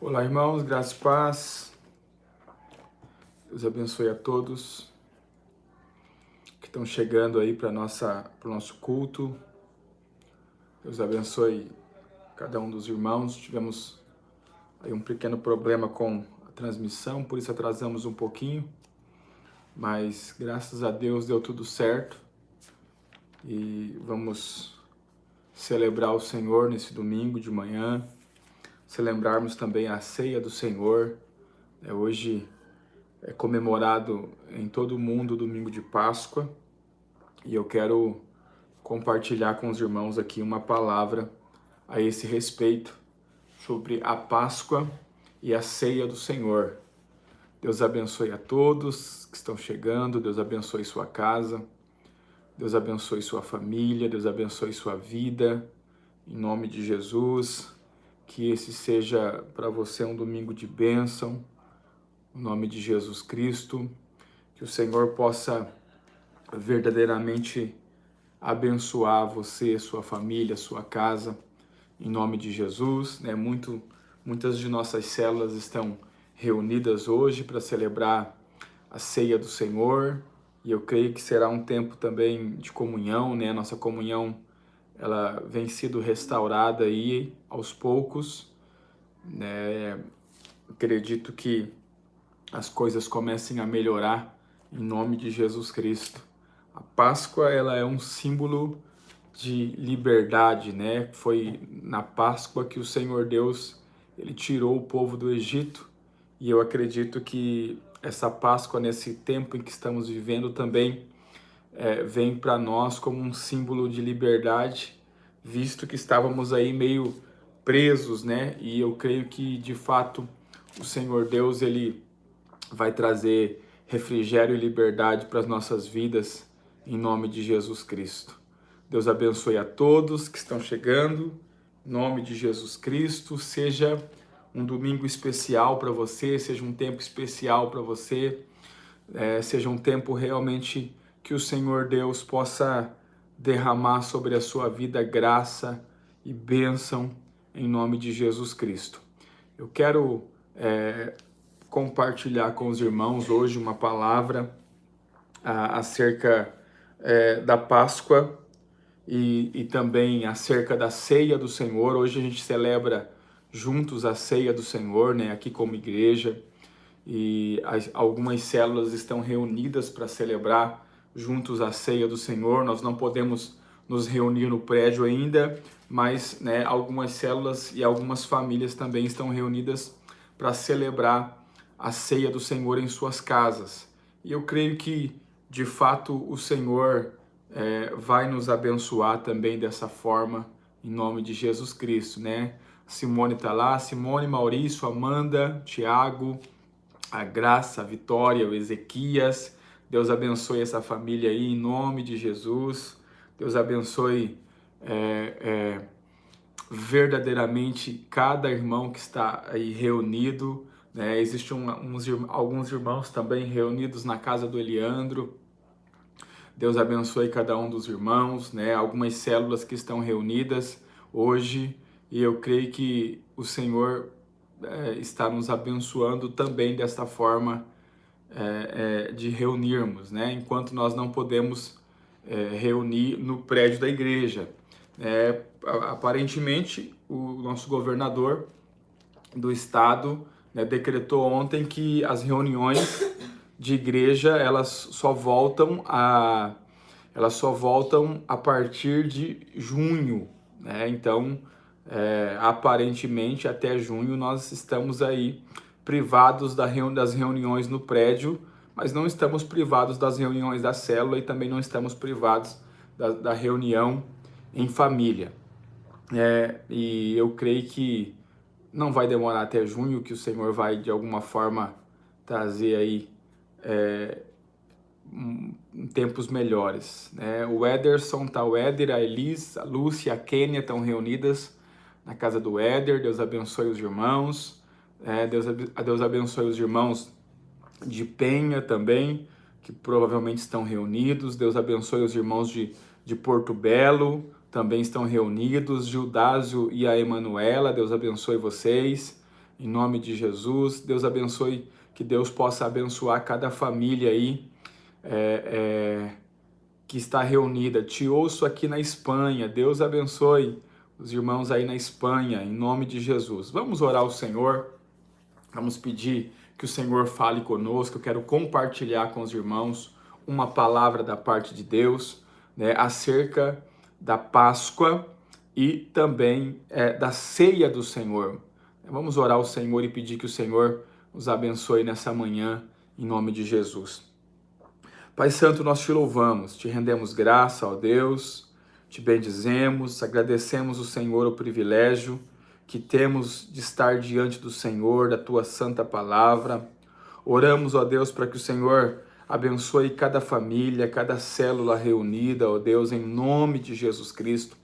Olá, irmãos, graça e paz. Deus abençoe a todos que estão chegando aí para o nosso culto. Deus abençoe cada um dos irmãos. Tivemos aí um pequeno problema com a transmissão, por isso atrasamos um pouquinho, mas graças a Deus deu tudo certo e vamos celebrar o Senhor nesse domingo de manhã, celebrarmos também a ceia do Senhor. Hoje é comemorado em todo o mundo o domingo de Páscoa. E eu quero compartilhar com os irmãos aqui uma palavra a esse respeito sobre a Páscoa e a ceia do Senhor. Deus abençoe a todos que estão chegando, Deus abençoe sua casa, Deus abençoe sua família, Deus abençoe sua vida, em nome de Jesus. Que esse seja para você um domingo de bênção, em nome de Jesus Cristo. Que o Senhor possa verdadeiramente abençoar você, sua família, sua casa, em nome de Jesus. Muitas de nossas células estão reunidas hoje para celebrar a ceia do Senhor, e eu creio que será um tempo também de comunhão, né? Nossa comunhão, ela vem sendo restaurada aí aos poucos, né? Acredito que as coisas comecem a melhorar em nome de Jesus Cristo. A Páscoa, ela é um símbolo de liberdade, né? Foi na Páscoa que o Senhor Deus, ele tirou o povo do Egito, e eu acredito que essa Páscoa, nesse tempo em que estamos vivendo também, vem para nós como um símbolo de liberdade, visto que estávamos aí meio presos, né? E eu creio que, de fato, o Senhor Deus, ele vai trazer refrigério e liberdade para as nossas vidas, em nome de Jesus Cristo. Deus abençoe a todos que estão chegando, em nome de Jesus Cristo. Seja um domingo especial para você, seja um tempo especial para você, seja um tempo realmente que o Senhor Deus possa derramar sobre a sua vida graça e bênção, em nome de Jesus Cristo. Eu quero compartilhar com os irmãos hoje uma palavra acerca da Páscoa e também acerca da ceia do Senhor. Hoje a gente celebra juntos a ceia do Senhor, né, aqui como igreja, e algumas células estão reunidas para celebrar juntos a ceia do Senhor. Nós não podemos nos reunir no prédio ainda, mas, né, algumas células e algumas famílias também estão reunidas para celebrar a ceia do Senhor em suas casas. E eu creio que, de fato, o Senhor vai nos abençoar também dessa forma, em nome de Jesus Cristo, né? Simone está lá, Simone, Maurício, Amanda, Tiago, a Graça, a Vitória, o Ezequias. Deus abençoe essa família aí, em nome de Jesus. Deus abençoe verdadeiramente cada irmão que está aí reunido, né? Existem alguns irmãos também reunidos na casa do Eliandro. Deus abençoe cada um dos irmãos, né? Algumas células que estão reunidas hoje, e eu creio que o Senhor está nos abençoando também desta forma de reunirmos, né? Enquanto nós não podemos reunir no prédio da igreja. Aparentemente, o nosso governador do estado, né, decretou ontem que as reuniões de igreja elas só voltam a partir de junho, né? Então, aparentemente até junho nós estamos aí privados das reuniões no prédio, mas não estamos privados das reuniões da célula e também não estamos privados da reunião em família. E eu creio que não vai demorar até junho, que o Senhor vai de alguma forma trazer aí tempos melhores, né? O Ederson tá, o Éder, a Elis, a Lúcia, a Kênia estão reunidas na casa do Éder. Deus abençoe os irmãos. Deus abençoe os irmãos de Penha também, que provavelmente estão reunidos. Deus abençoe os irmãos de Porto Belo, também estão reunidos. Gildásio e a Emanuela, Deus abençoe vocês. em nome de Jesus. Deus abençoe, que Deus possa abençoar cada família aí que está reunida. Te ouço aqui na Espanha. Deus abençoe os irmãos aí na Espanha, em nome de Jesus. Vamos orar ao Senhor. Vamos pedir que o Senhor fale conosco. Eu quero compartilhar com os irmãos uma palavra da parte de Deus, né, acerca da Páscoa e também da ceia do Senhor. Vamos orar ao Senhor e pedir que o Senhor nos abençoe nessa manhã, em nome de Jesus. Pai Santo, nós te louvamos, te rendemos graça, ó Deus, te bendizemos, agradecemos o Senhor o privilégio que temos de estar diante do Senhor, da tua santa palavra. Oramos, ó Deus, para que o Senhor abençoe cada família, cada célula reunida, ó Deus, em nome de Jesus Cristo.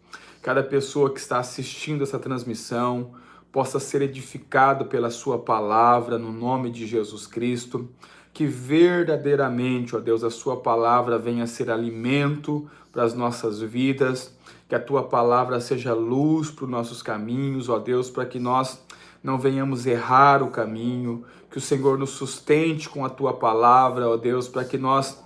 Cada pessoa que está assistindo essa transmissão possa ser edificado pela sua palavra, no nome de Jesus Cristo. Que verdadeiramente, ó Deus, a sua palavra venha a ser alimento para as nossas vidas, que a tua palavra seja luz para os nossos caminhos, ó Deus, para que nós não venhamos errar o caminho, que o Senhor nos sustente com a tua palavra, ó Deus, para que nós,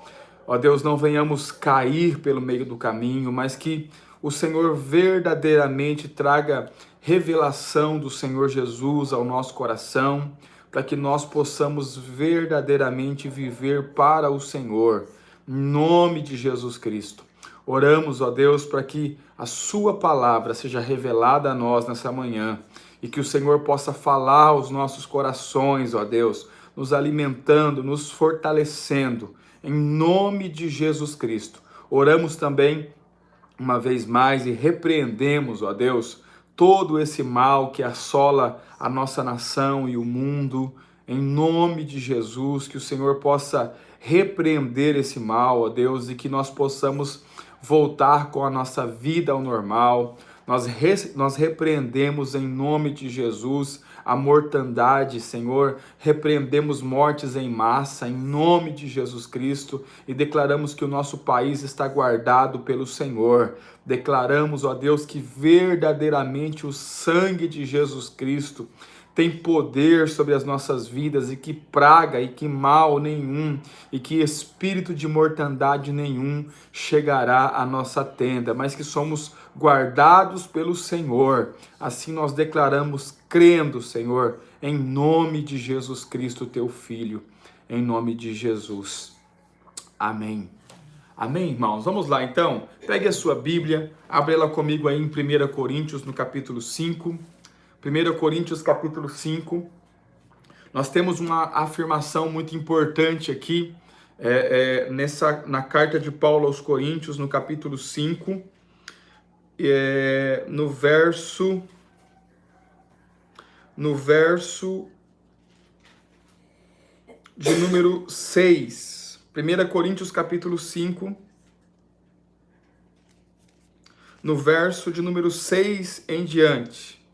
ó Deus, não venhamos cair pelo meio do caminho, mas que o Senhor verdadeiramente traga revelação do Senhor Jesus ao nosso coração, para que nós possamos verdadeiramente viver para o Senhor, em nome de Jesus Cristo. Oramos, ó Deus, para que a sua palavra seja revelada a nós nessa manhã e que o Senhor possa falar aos nossos corações, ó Deus, nos alimentando, nos fortalecendo, em nome de Jesus Cristo. Oramos também, uma vez mais, e repreendemos, ó Deus, todo esse mal que assola a nossa nação e o mundo, em nome de Jesus, que o Senhor possa repreender esse mal, ó Deus, e que nós possamos voltar com a nossa vida ao normal. Nós repreendemos em nome de Jesus a mortandade, Senhor, repreendemos mortes em massa, em nome de Jesus Cristo, e declaramos que o nosso país está guardado pelo Senhor. Declaramos, ó Deus, que verdadeiramente o sangue de Jesus Cristo tem poder sobre as nossas vidas, e que praga e que mal nenhum e que espírito de mortandade nenhum chegará à nossa tenda, mas que somos guardados pelo Senhor. Assim nós declaramos, crendo, Senhor, em nome de Jesus Cristo, teu Filho, em nome de Jesus. Amém. Amém, irmãos? Vamos lá, então. Pegue a sua Bíblia, abre ela comigo aí em 1 Coríntios, no capítulo 5. 1 Coríntios, capítulo 5. Nós temos uma afirmação muito importante aqui, na carta de Paulo aos Coríntios, no capítulo 5, no verso de número 6. 1 Coríntios, capítulo 5, no verso de número 6 em diante.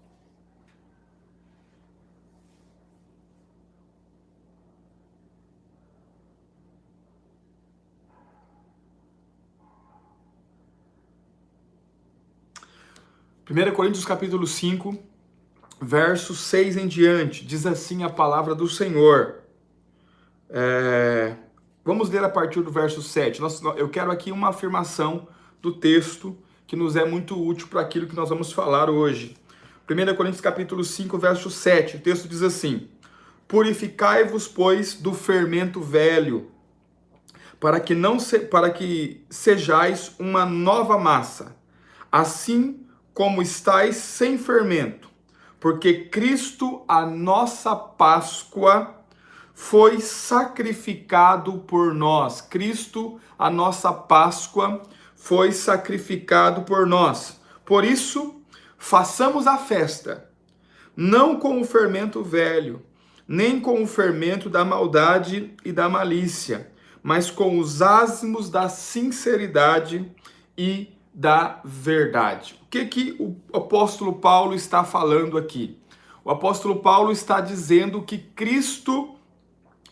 Primeira Coríntios capítulo 5, verso 6 em diante, diz assim a palavra do Senhor. Vamos ler a partir do verso 7. Eu quero aqui uma afirmação do texto que nos é muito útil para aquilo que nós vamos falar hoje. 1 Coríntios capítulo 5, verso 7, o texto diz assim: Purificai-vos, pois, do fermento velho, para que sejais uma nova massa, assim como estáis sem fermento, porque Cristo, a nossa Páscoa, foi sacrificado por nós. Cristo, a nossa Páscoa, foi sacrificado por nós. Por isso, façamos a festa, não com o fermento velho, nem com o fermento da maldade e da malícia, mas com os asmos da sinceridade e da verdade. O que o apóstolo Paulo está falando aqui? O apóstolo Paulo está dizendo que Cristo,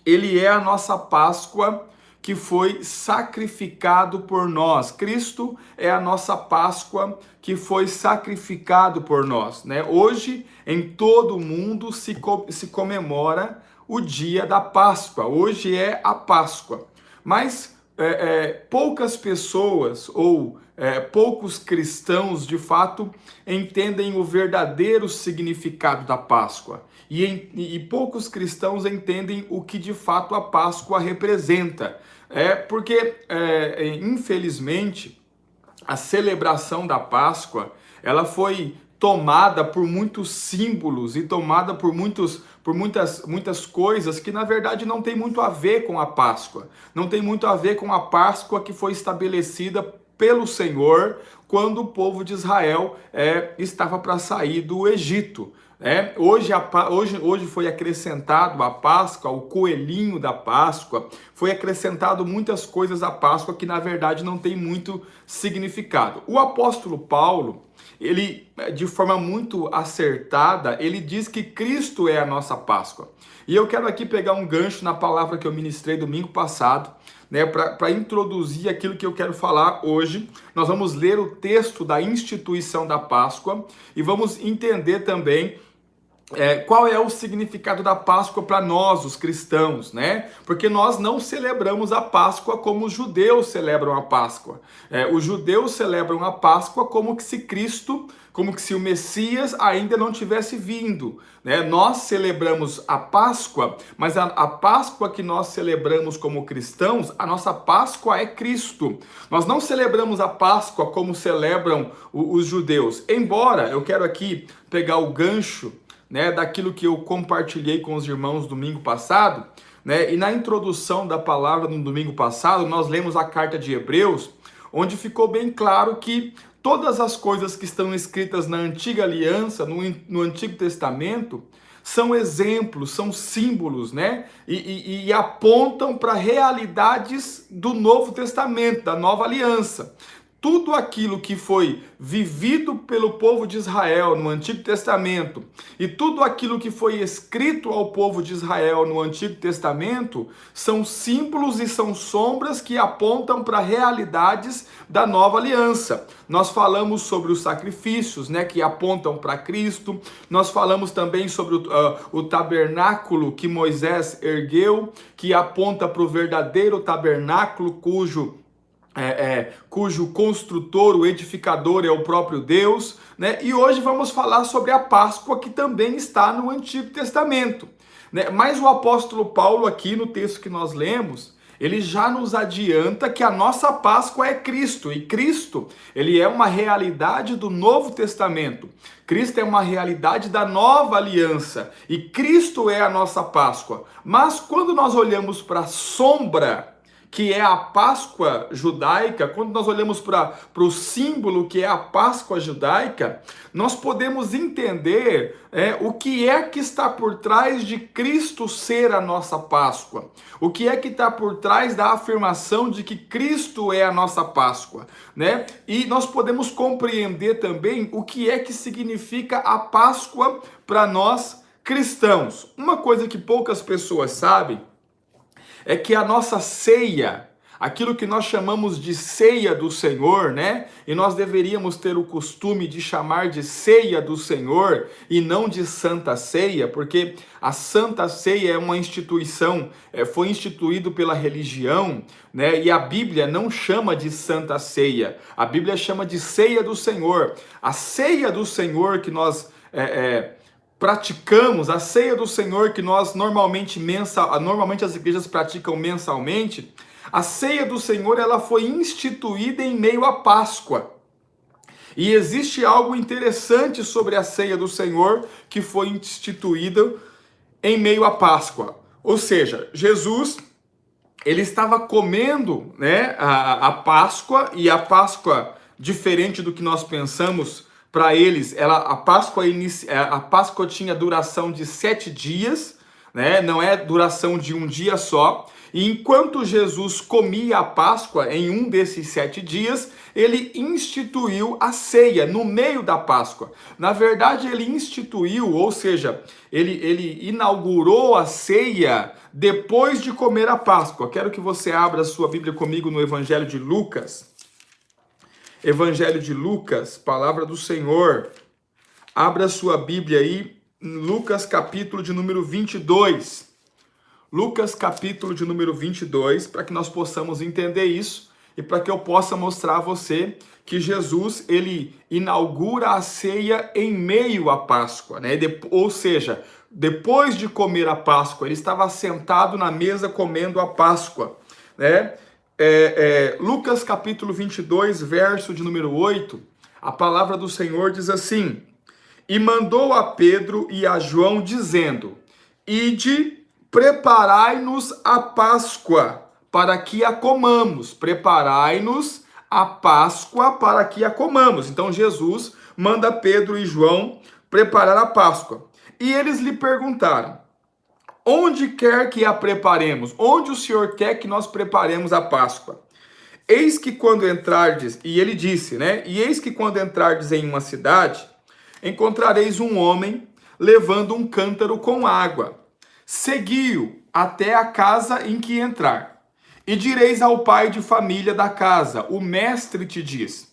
ele é a nossa Páscoa, que foi sacrificado por nós. Cristo é a nossa Páscoa que foi sacrificado por nós, né? Hoje, em todo o mundo, se comemora o dia da Páscoa. Hoje é a Páscoa. Mas poucas pessoas ou poucos cristãos, de fato, entendem o verdadeiro significado da Páscoa. E poucos cristãos entendem o que de fato a Páscoa representa. Porque, infelizmente, a celebração da Páscoa, ela foi tomada por muitos símbolos e tomada por muitas coisas que na verdade não tem muito a ver com a Páscoa. Não tem muito a ver com a Páscoa que foi estabelecida pelo Senhor quando o povo de Israel estava para sair do Egito. Hoje foi acrescentado a Páscoa, o coelhinho da Páscoa, foi acrescentado muitas coisas à Páscoa que na verdade não tem muito significado. O apóstolo Paulo, ele, de forma muito acertada, ele diz que Cristo é a nossa Páscoa. E eu quero aqui pegar um gancho na palavra que eu ministrei domingo passado, né, para introduzir aquilo que eu quero falar hoje. Nós vamos ler o texto da instituição da Páscoa e vamos entender também qual é o significado da Páscoa para nós, os cristãos, né? Porque nós não celebramos a Páscoa como os judeus celebram a Páscoa. Os judeus celebram a Páscoa como que se o Messias ainda não tivesse vindo, né? Nós celebramos a Páscoa, mas a Páscoa que nós celebramos como cristãos, a nossa Páscoa é Cristo. Nós não celebramos a Páscoa como celebram os judeus. Embora, eu quero aqui pegar o gancho, né, daquilo que eu compartilhei com os irmãos domingo passado, né, e na introdução da palavra no domingo passado, nós lemos a carta de Hebreus, onde ficou bem claro que todas as coisas que estão escritas na antiga aliança, no Antigo Testamento, são exemplos, são símbolos, né, e apontam para realidades do Novo Testamento, da nova aliança. Tudo aquilo que foi vivido pelo povo de Israel no Antigo Testamento e tudo aquilo que foi escrito ao povo de Israel no Antigo Testamento são símbolos e são sombras que apontam para realidades da nova aliança. Nós falamos sobre os sacrifícios, né, que apontam para Cristo. Nós falamos também sobre o tabernáculo que Moisés ergueu, que aponta para o verdadeiro tabernáculo cujo construtor, o edificador é o próprio Deus, né? E hoje vamos falar sobre a Páscoa, que também está no Antigo Testamento, né? Mas o apóstolo Paulo aqui no texto que nós lemos, ele já nos adianta que a nossa Páscoa é Cristo, e Cristo, ele é uma realidade do Novo Testamento. Cristo é uma realidade da nova aliança, e Cristo é a nossa Páscoa. Mas quando nós olhamos para a sombra, que é a Páscoa judaica, quando nós olhamos para o símbolo que é a Páscoa judaica, nós podemos entender o que é que está por trás de Cristo ser a nossa Páscoa. O que é que está por trás da afirmação de que Cristo é a nossa Páscoa, né? E nós podemos compreender também o que é que significa a Páscoa para nós cristãos. Uma coisa que poucas pessoas sabem é que a nossa ceia, aquilo que nós chamamos de ceia do Senhor, né? E nós deveríamos ter o costume de chamar de ceia do Senhor e não de Santa Ceia, porque a Santa Ceia é uma instituição, foi instituído pela religião, né? E a Bíblia não chama de Santa Ceia, a Bíblia chama de ceia do Senhor. A ceia do Senhor que nós praticamos, a ceia do Senhor que nós normalmente as igrejas praticam mensalmente, a ceia do Senhor ela foi instituída em meio à Páscoa. E existe algo interessante sobre a ceia do Senhor que foi instituída em meio à Páscoa. Ou seja, Jesus, ele estava comendo, né, a Páscoa, e a Páscoa, diferente do que nós pensamos, para eles, a Páscoa tinha duração de 7 dias, né? Não é duração de um dia só. E enquanto Jesus comia a Páscoa em um desses 7 dias, ele instituiu a ceia no meio da Páscoa. Na verdade, ele instituiu, ou seja, ele inaugurou a ceia depois de comer a Páscoa. Quero que você abra a sua Bíblia comigo no Evangelho de Lucas. Evangelho de Lucas, palavra do Senhor. Abra a sua Bíblia aí, em Lucas capítulo de número 22. Lucas capítulo de número 22, para que nós possamos entender isso e para que eu possa mostrar a você que Jesus, ele inaugura a ceia em meio à Páscoa, né? Ou seja, depois de comer a Páscoa, ele estava sentado na mesa comendo a Páscoa, né? Lucas capítulo 22, verso de número 8, a palavra do Senhor diz assim: e mandou a Pedro e a João, dizendo: ide, preparai-nos a Páscoa, para que a comamos. Preparai-nos a Páscoa, para que a comamos. Então Jesus manda Pedro e João preparar a Páscoa. E eles lhe perguntaram: onde quer que a preparemos? Onde o Senhor quer que nós preparemos a Páscoa? Eis que quando entrardes, e ele disse, né? E eis que quando entrardes em uma cidade, encontrareis um homem levando um cântaro com água. Segui-o até a casa em que entrar. E direis ao pai de família da casa: o mestre te diz: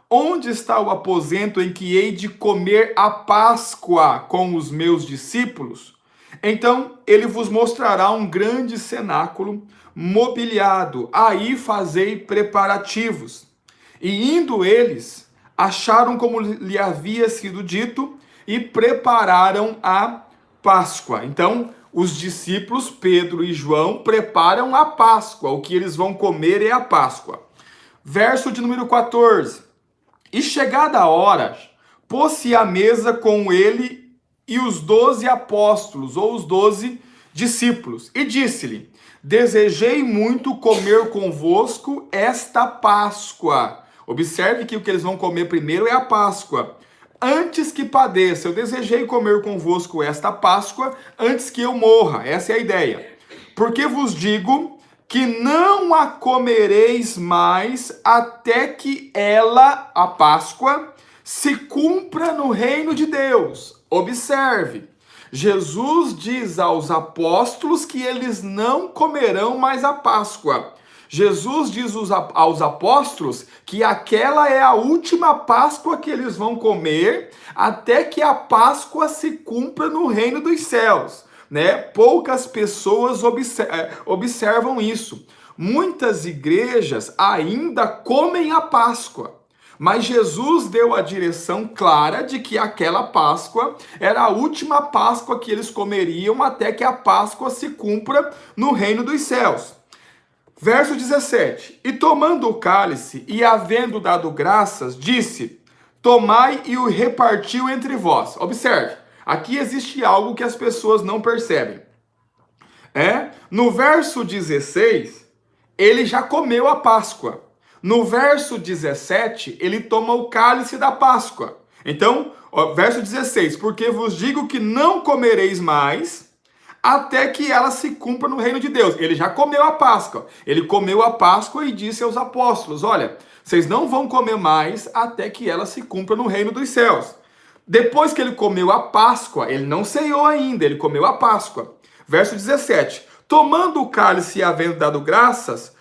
onde está o aposento em que hei de comer a Páscoa com os meus discípulos? Então ele vos mostrará um grande cenáculo mobiliado, aí fazei preparativos. E indo eles, acharam como lhe havia sido dito e prepararam a Páscoa. Então, os discípulos Pedro e João preparam a Páscoa. O que eles vão comer é a Páscoa. Verso de número 14. E chegada a hora, pôs-se à mesa com ele e os 12 apóstolos, ou os 12 discípulos, e disse-lhe: desejei muito comer convosco esta Páscoa. Observe que o que eles vão comer primeiro é a Páscoa. Antes que padeça, eu desejei comer convosco esta Páscoa antes que eu morra. Essa é a ideia. Porque vos digo que não a comereis mais até que ela, a Páscoa, se cumpra no reino de Deus. Observe, Jesus diz aos apóstolos que eles não comerão mais a Páscoa. Jesus diz aos apóstolos que aquela é a última Páscoa que eles vão comer até que a Páscoa se cumpra no reino dos céus, né? Poucas pessoas observam isso. Muitas igrejas ainda comem a Páscoa. Mas Jesus deu a direção clara de que aquela Páscoa era a última Páscoa que eles comeriam até que a Páscoa se cumpra no reino dos céus. Verso 17. E tomando o cálice e havendo dado graças, disse: tomai e o repartiu entre vós. Observe, aqui existe algo que as pessoas não percebem. No verso 16, ele já comeu a Páscoa. No verso 17, ele toma o cálice da Páscoa. Então, verso 16, porque vos digo que não comereis mais até que ela se cumpra no reino de Deus. Ele já comeu a Páscoa. Ele comeu a Páscoa e disse aos apóstolos: olha, vocês não vão comer mais até que ela se cumpra no reino dos céus. Depois que ele comeu a Páscoa, ele não ceiou ainda, ele comeu a Páscoa. Verso 17, tomando o cálice e havendo dado graças,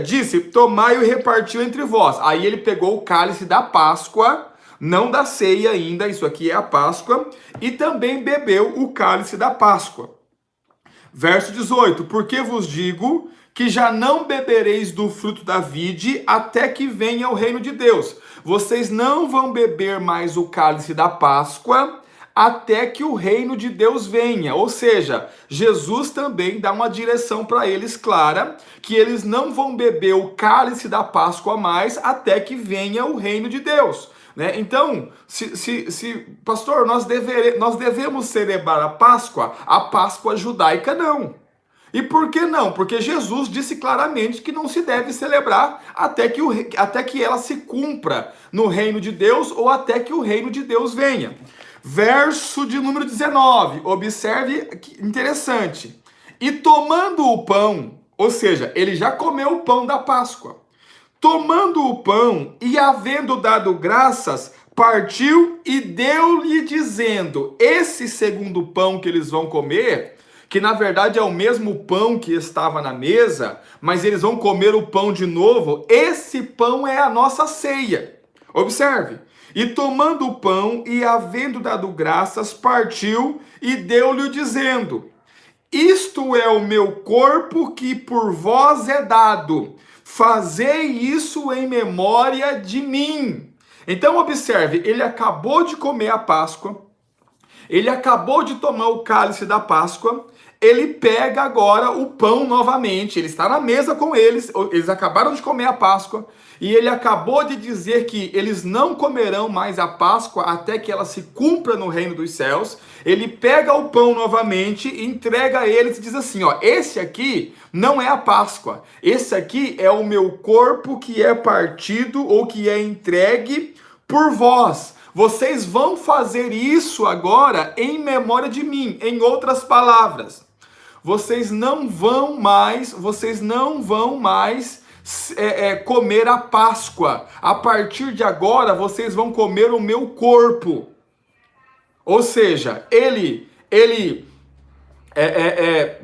disse: tomai e repartiu entre vós. Aí ele pegou o cálice da Páscoa, não da ceia ainda, isso aqui é a Páscoa, e também bebeu o cálice da Páscoa. Verso 18, porque vos digo que já não bebereis do fruto da vide até que venha o reino de Deus. Vocês não vão beber mais o cálice da Páscoa até que o reino de Deus venha. Ou seja, Jesus também dá uma direção para eles clara, que eles não vão beber o cálice da Páscoa mais até que venha o reino de Deus. Né? Então, pastor, nós devemos celebrar a Páscoa judaica não. E por que não? Porque Jesus disse claramente que não se deve celebrar até que ela se cumpra no reino de Deus ou até que o reino de Deus venha. Verso de número 19, observe que interessante. E tomando o pão, ou seja, ele já comeu o pão da Páscoa. Tomando o pão e havendo dado graças, partiu e deu-lhe dizendo: esse segundo pão que eles vão comer, que na verdade é o mesmo pão que estava na mesa, mas eles vão comer o pão de novo. Esse pão é a nossa ceia. Observe. E tomando o pão e havendo dado graças, partiu e deu-lhe dizendo: isto é o meu corpo que por vós é dado. Fazei isso em memória de mim. Então observe, ele acabou de comer a Páscoa, ele acabou de tomar o cálice da Páscoa, ele pega agora o pão novamente, ele está na mesa com eles acabaram de comer a Páscoa, e ele acabou de dizer que eles não comerão mais a Páscoa até que ela se cumpra no reino dos céus. Ele pega o pão novamente, entrega a eles e diz assim, ó, esse aqui não é a Páscoa, esse aqui é o meu corpo que é partido ou que é entregue por vós. Vocês vão fazer isso agora em memória de mim. Em outras palavras, vocês não vão mais comer a Páscoa. A partir de agora, vocês vão comer o meu corpo. Ou seja, ele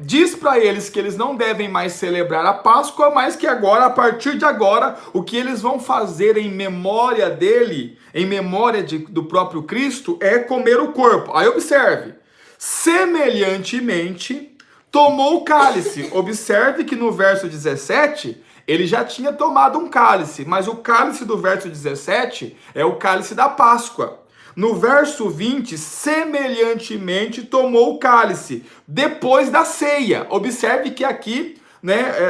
diz para eles que eles não devem mais celebrar a Páscoa, mas que agora, a partir de agora, o que eles vão fazer em memória dele, em memória do próprio Cristo, é comer o corpo. Aí observe, semelhantemente, tomou o cálice. Observe que no verso 17, ele já tinha tomado um cálice, mas o cálice do verso 17 é o cálice da Páscoa. No verso 20, semelhantemente tomou o cálice, depois da ceia. Observe que aqui,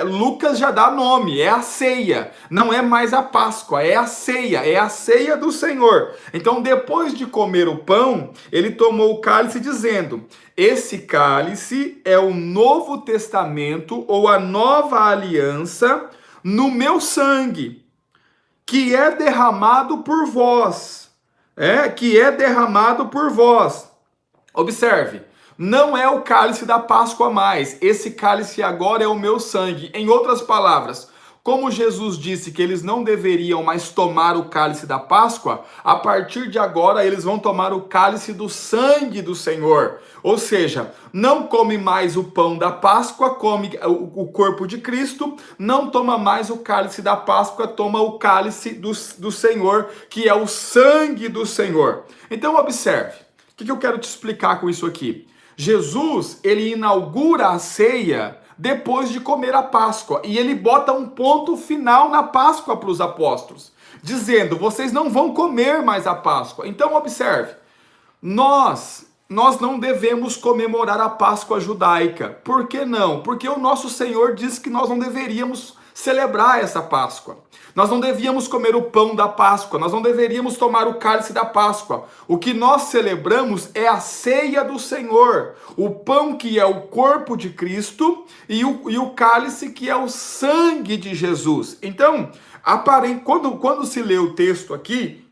Lucas já dá nome, é a ceia. Não é mais a Páscoa, é a ceia do Senhor. Então, depois de comer o pão, ele tomou o cálice dizendo: esse cálice é o Novo Testamento ou a nova aliança no meu sangue, que é derramado por vós. Observe, não é o cálice da Páscoa mais, esse cálice agora é o meu sangue. Em outras palavras, como Jesus disse que eles não deveriam mais tomar o cálice da Páscoa, a partir de agora eles vão tomar o cálice do sangue do Senhor. Ou seja, não come mais o pão da Páscoa, come o corpo de Cristo, não toma mais o cálice da Páscoa, toma o cálice do Senhor, que é o sangue do Senhor. Então observe, o que eu quero te explicar com isso aqui? Jesus, ele inaugura a ceia depois de comer a Páscoa, e ele bota um ponto final na Páscoa para os apóstolos, dizendo: vocês não vão comer mais a Páscoa. Então observe, nós não devemos comemorar a Páscoa judaica. Por que não? Porque o nosso Senhor disse que nós não deveríamos celebrar essa Páscoa. Nós não devíamos comer o pão da Páscoa, nós não deveríamos tomar o cálice da Páscoa. O que nós celebramos é a ceia do Senhor, o pão que é o corpo de Cristo e o cálice que é o sangue de Jesus. Então, quando se lê o texto aqui,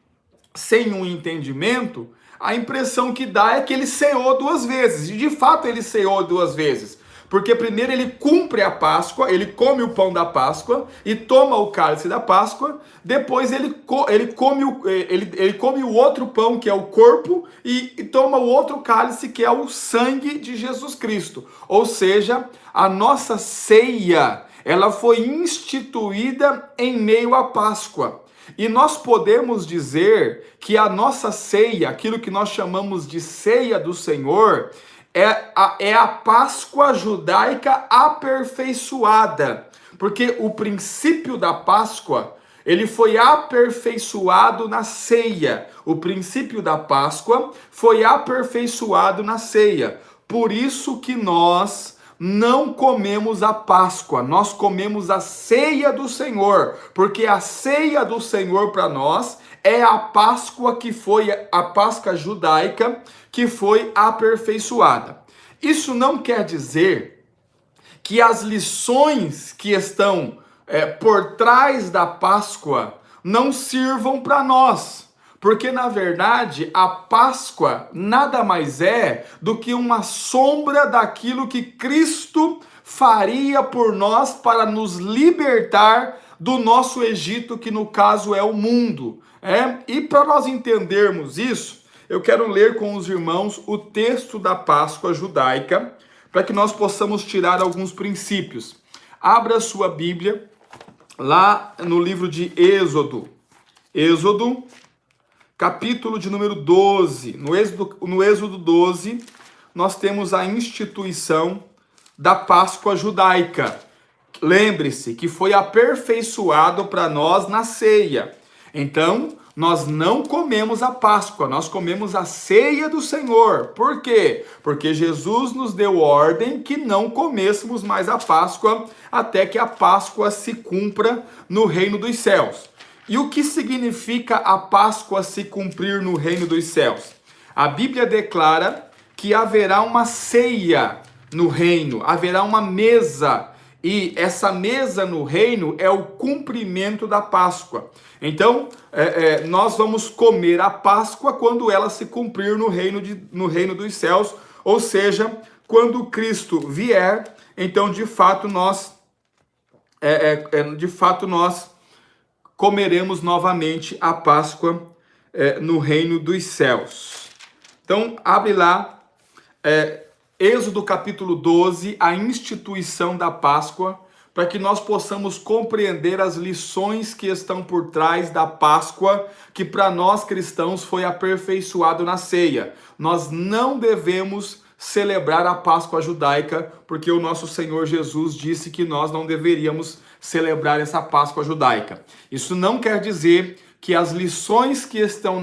sem um entendimento, a impressão que dá é que ele ceou duas vezes, e de fato ele ceou duas vezes. Porque primeiro ele cumpre a Páscoa, ele come o pão da Páscoa e toma o cálice da Páscoa, depois ele come o outro pão, que é o corpo, e toma o outro cálice, que é o sangue de Jesus Cristo. Ou seja, a nossa ceia, ela foi instituída em meio à Páscoa. E nós podemos dizer que a nossa ceia, aquilo que nós chamamos de ceia do Senhor, é a Páscoa judaica aperfeiçoada, porque o princípio da Páscoa, ele foi aperfeiçoado na ceia. O princípio da Páscoa foi aperfeiçoado na ceia. Por isso que nós não comemos a Páscoa, nós comemos a ceia do Senhor, porque a ceia do Senhor para nós é a Páscoa que foi a Páscoa judaica, que foi aperfeiçoada. Isso não quer dizer que as lições que estão por trás da Páscoa não sirvam para nós, porque na verdade a Páscoa nada mais é do que uma sombra daquilo que Cristo faria por nós para nos libertar do nosso Egito, que no caso é o mundo. E para nós entendermos isso, eu quero ler com os irmãos o texto da Páscoa judaica, para que nós possamos tirar alguns princípios. Abra sua Bíblia lá no livro de Êxodo. Êxodo, capítulo de número 12. No Êxodo 12, nós temos a instituição da Páscoa judaica. Lembre-se que foi aperfeiçoado para nós na ceia. Então, nós não comemos a Páscoa, nós comemos a ceia do Senhor. Por quê? Porque Jesus nos deu ordem que não comêssemos mais a Páscoa até que a Páscoa se cumpra no reino dos céus. E o que significa a Páscoa se cumprir no reino dos céus? A Bíblia declara que haverá uma ceia no reino, haverá uma mesa. E essa mesa no reino é o cumprimento da Páscoa. Então, nós vamos comer a Páscoa quando ela se cumprir no reino dos céus, ou seja, quando Cristo vier, então de fato nós comeremos novamente a Páscoa no reino dos céus. Então, abre lá, Êxodo capítulo 12, a instituição da Páscoa, para que nós possamos compreender as lições que estão por trás da Páscoa, que para nós cristãos foi aperfeiçoado na ceia. Nós não devemos celebrar a Páscoa judaica, porque o nosso Senhor Jesus disse que nós não deveríamos celebrar essa Páscoa judaica. Isso não quer dizer que as lições que estão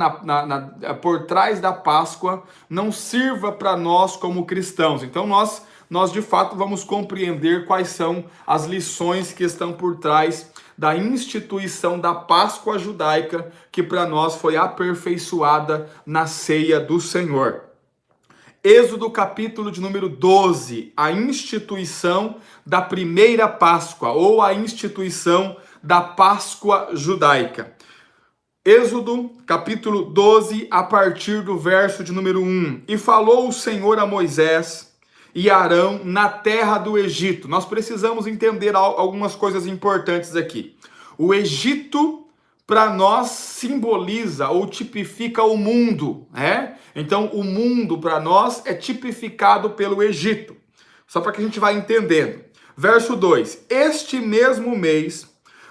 por trás da Páscoa não sirva para nós como cristãos. Então nós de fato vamos compreender quais são as lições que estão por trás da instituição da Páscoa judaica, que para nós foi aperfeiçoada na ceia do Senhor. Êxodo capítulo de número 12, a instituição da primeira Páscoa, ou a instituição da Páscoa judaica. Êxodo, capítulo 12, a partir do verso de número 1. E falou o Senhor a Moisés e Arão na terra do Egito. Nós precisamos entender algumas coisas importantes aqui. O Egito, para nós, simboliza ou tipifica o mundo, né? Então, o mundo, para nós, é tipificado pelo Egito. Só para que a gente vá entendendo. Verso 2. Este mesmo mês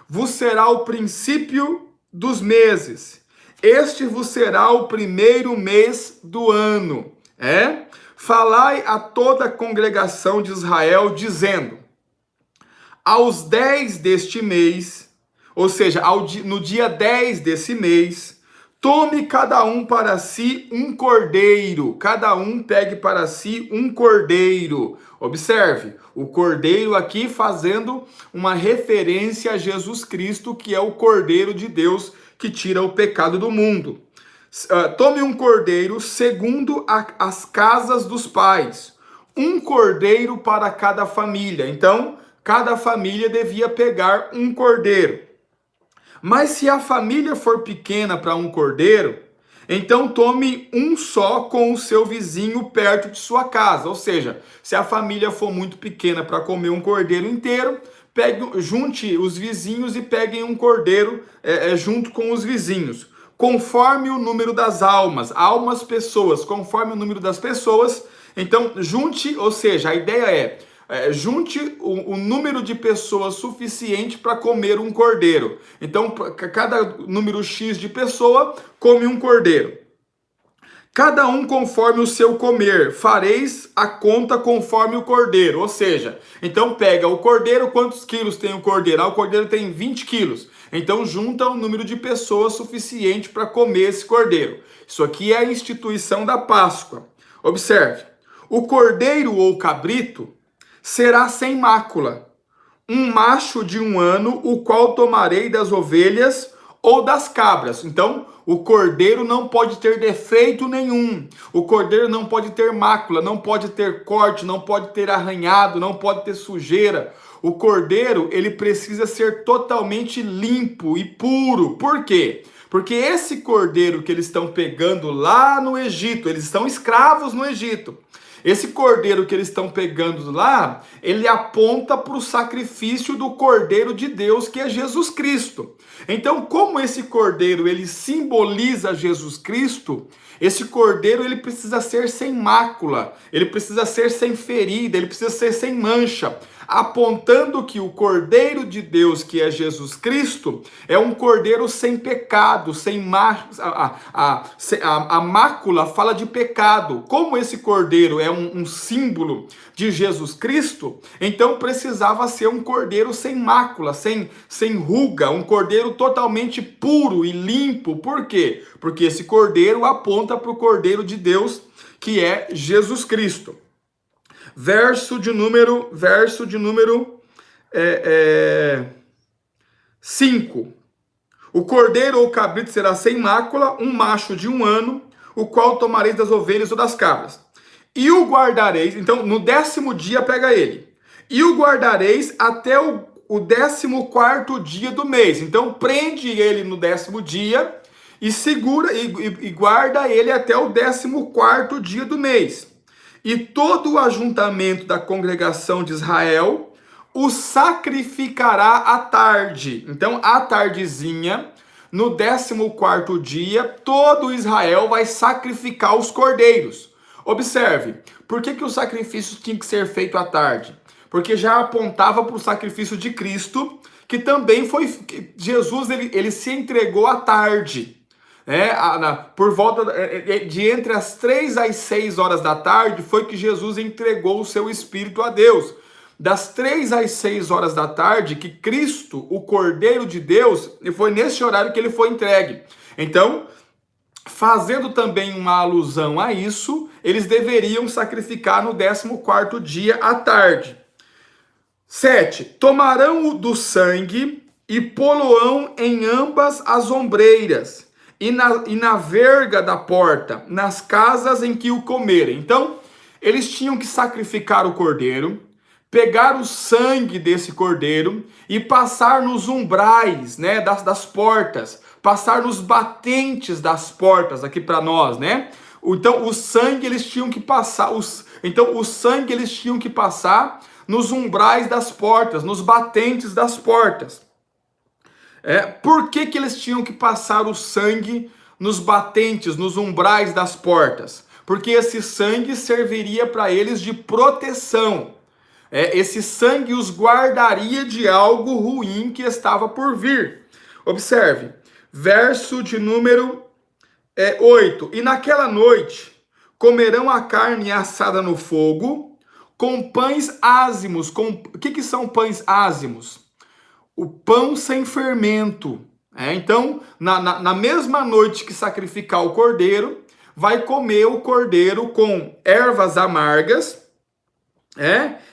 vos será o princípio dos meses. Este vos será o primeiro mês do ano. Falai a toda a congregação de Israel, dizendo: aos 10 deste mês, ou seja, no dia 10 desse mês, tome cada um para si um cordeiro. Cada um pegue para si um cordeiro. Observe, o cordeiro aqui fazendo uma referência a Jesus Cristo, que é o Cordeiro de Deus que tira o pecado do mundo. Tome um cordeiro segundo as casas dos pais. Um cordeiro para cada família. Então, cada família devia pegar um cordeiro. Mas se a família for pequena para um cordeiro, então tome um só com o seu vizinho perto de sua casa. Ou seja, se a família for muito pequena para comer um cordeiro inteiro, junte os vizinhos e peguem um cordeiro junto com os vizinhos. Conforme o número das almas, pessoas, conforme o número das pessoas, então junte, ou seja, a ideia junte o número de pessoas suficiente para comer um cordeiro. Então, cada número X de pessoa come um cordeiro. Cada um conforme o seu comer, fareis a conta conforme o cordeiro. Ou seja, então pega o cordeiro, quantos quilos tem o cordeiro? O cordeiro tem 20 quilos. Então junta o número de pessoas suficiente para comer esse cordeiro. Isso aqui é a instituição da Páscoa. Observe, o cordeiro ou cabrito será sem mácula, um macho de 1 ano, o qual tomarei das ovelhas ou das cabras. Então, o cordeiro não pode ter defeito nenhum. O cordeiro não pode ter mácula, não pode ter corte, não pode ter arranhado, não pode ter sujeira. O cordeiro, ele precisa ser totalmente limpo e puro. Por quê? Porque esse cordeiro que eles estão pegando lá no Egito, eles estão escravos no Egito. Esse cordeiro que eles estão pegando lá, ele aponta para o sacrifício do Cordeiro de Deus, que é Jesus Cristo. Então, como esse cordeiro ele simboliza Jesus Cristo, esse cordeiro ele precisa ser sem mácula, ele precisa ser sem ferida, ele precisa ser sem mancha, apontando que o Cordeiro de Deus, que é Jesus Cristo, é um cordeiro sem pecado, sem a mácula fala de pecado. Como esse cordeiro é um símbolo de Jesus Cristo, então precisava ser um cordeiro sem mácula, sem ruga, um cordeiro totalmente puro e limpo. Por quê? Porque esse cordeiro aponta para o Cordeiro de Deus, que é Jesus Cristo. Verso de número 5. O cordeiro ou cabrito será sem mácula, um macho de 1 ano, o qual tomareis das ovelhas ou das cabras. E o guardareis, então no 10º dia pega ele. E o guardareis até o 14º dia do mês. Então prende ele no 10º dia e segura e guarda ele até o 14º dia do mês. E todo o ajuntamento da congregação de Israel o sacrificará à tarde. Então, à tardezinha, no 14º dia, todo Israel vai sacrificar os cordeiros. Observe, por que o sacrifício tinha que ser feito à tarde? Porque já apontava para o sacrifício de Cristo, que também foi... Jesus, ele se entregou à tarde. Por volta de entre as 3 às 6 horas da tarde foi que Jesus entregou o seu espírito a Deus. Das 3 às 6 horas da tarde que Cristo, o Cordeiro de Deus, foi nesse horário que ele foi entregue. Então, fazendo também uma alusão a isso, eles deveriam sacrificar no 14º dia à tarde. 7. Tomarão do sangue e pô-lo-ão em ambas as ombreiras e na verga da porta, nas casas em que o comerem. Então, eles tinham que sacrificar o cordeiro, pegar o sangue desse cordeiro e passar nos umbrais, né, das portas, passar nos batentes das portas aqui para nós, né? Então, o sangue eles tinham que passar, nos umbrais das portas, nos batentes das portas. Por que eles tinham que passar o sangue nos batentes, nos umbrais das portas? Porque esse sangue serviria para eles de proteção. Esse sangue os guardaria de algo ruim que estava por vir. Observe, verso de número 8. E naquela noite comerão a carne assada no fogo com pães ázimos. O que são pães ázimos? O pão sem fermento. Então, na mesma noite que sacrificar o cordeiro, vai comer o cordeiro com ervas amargas,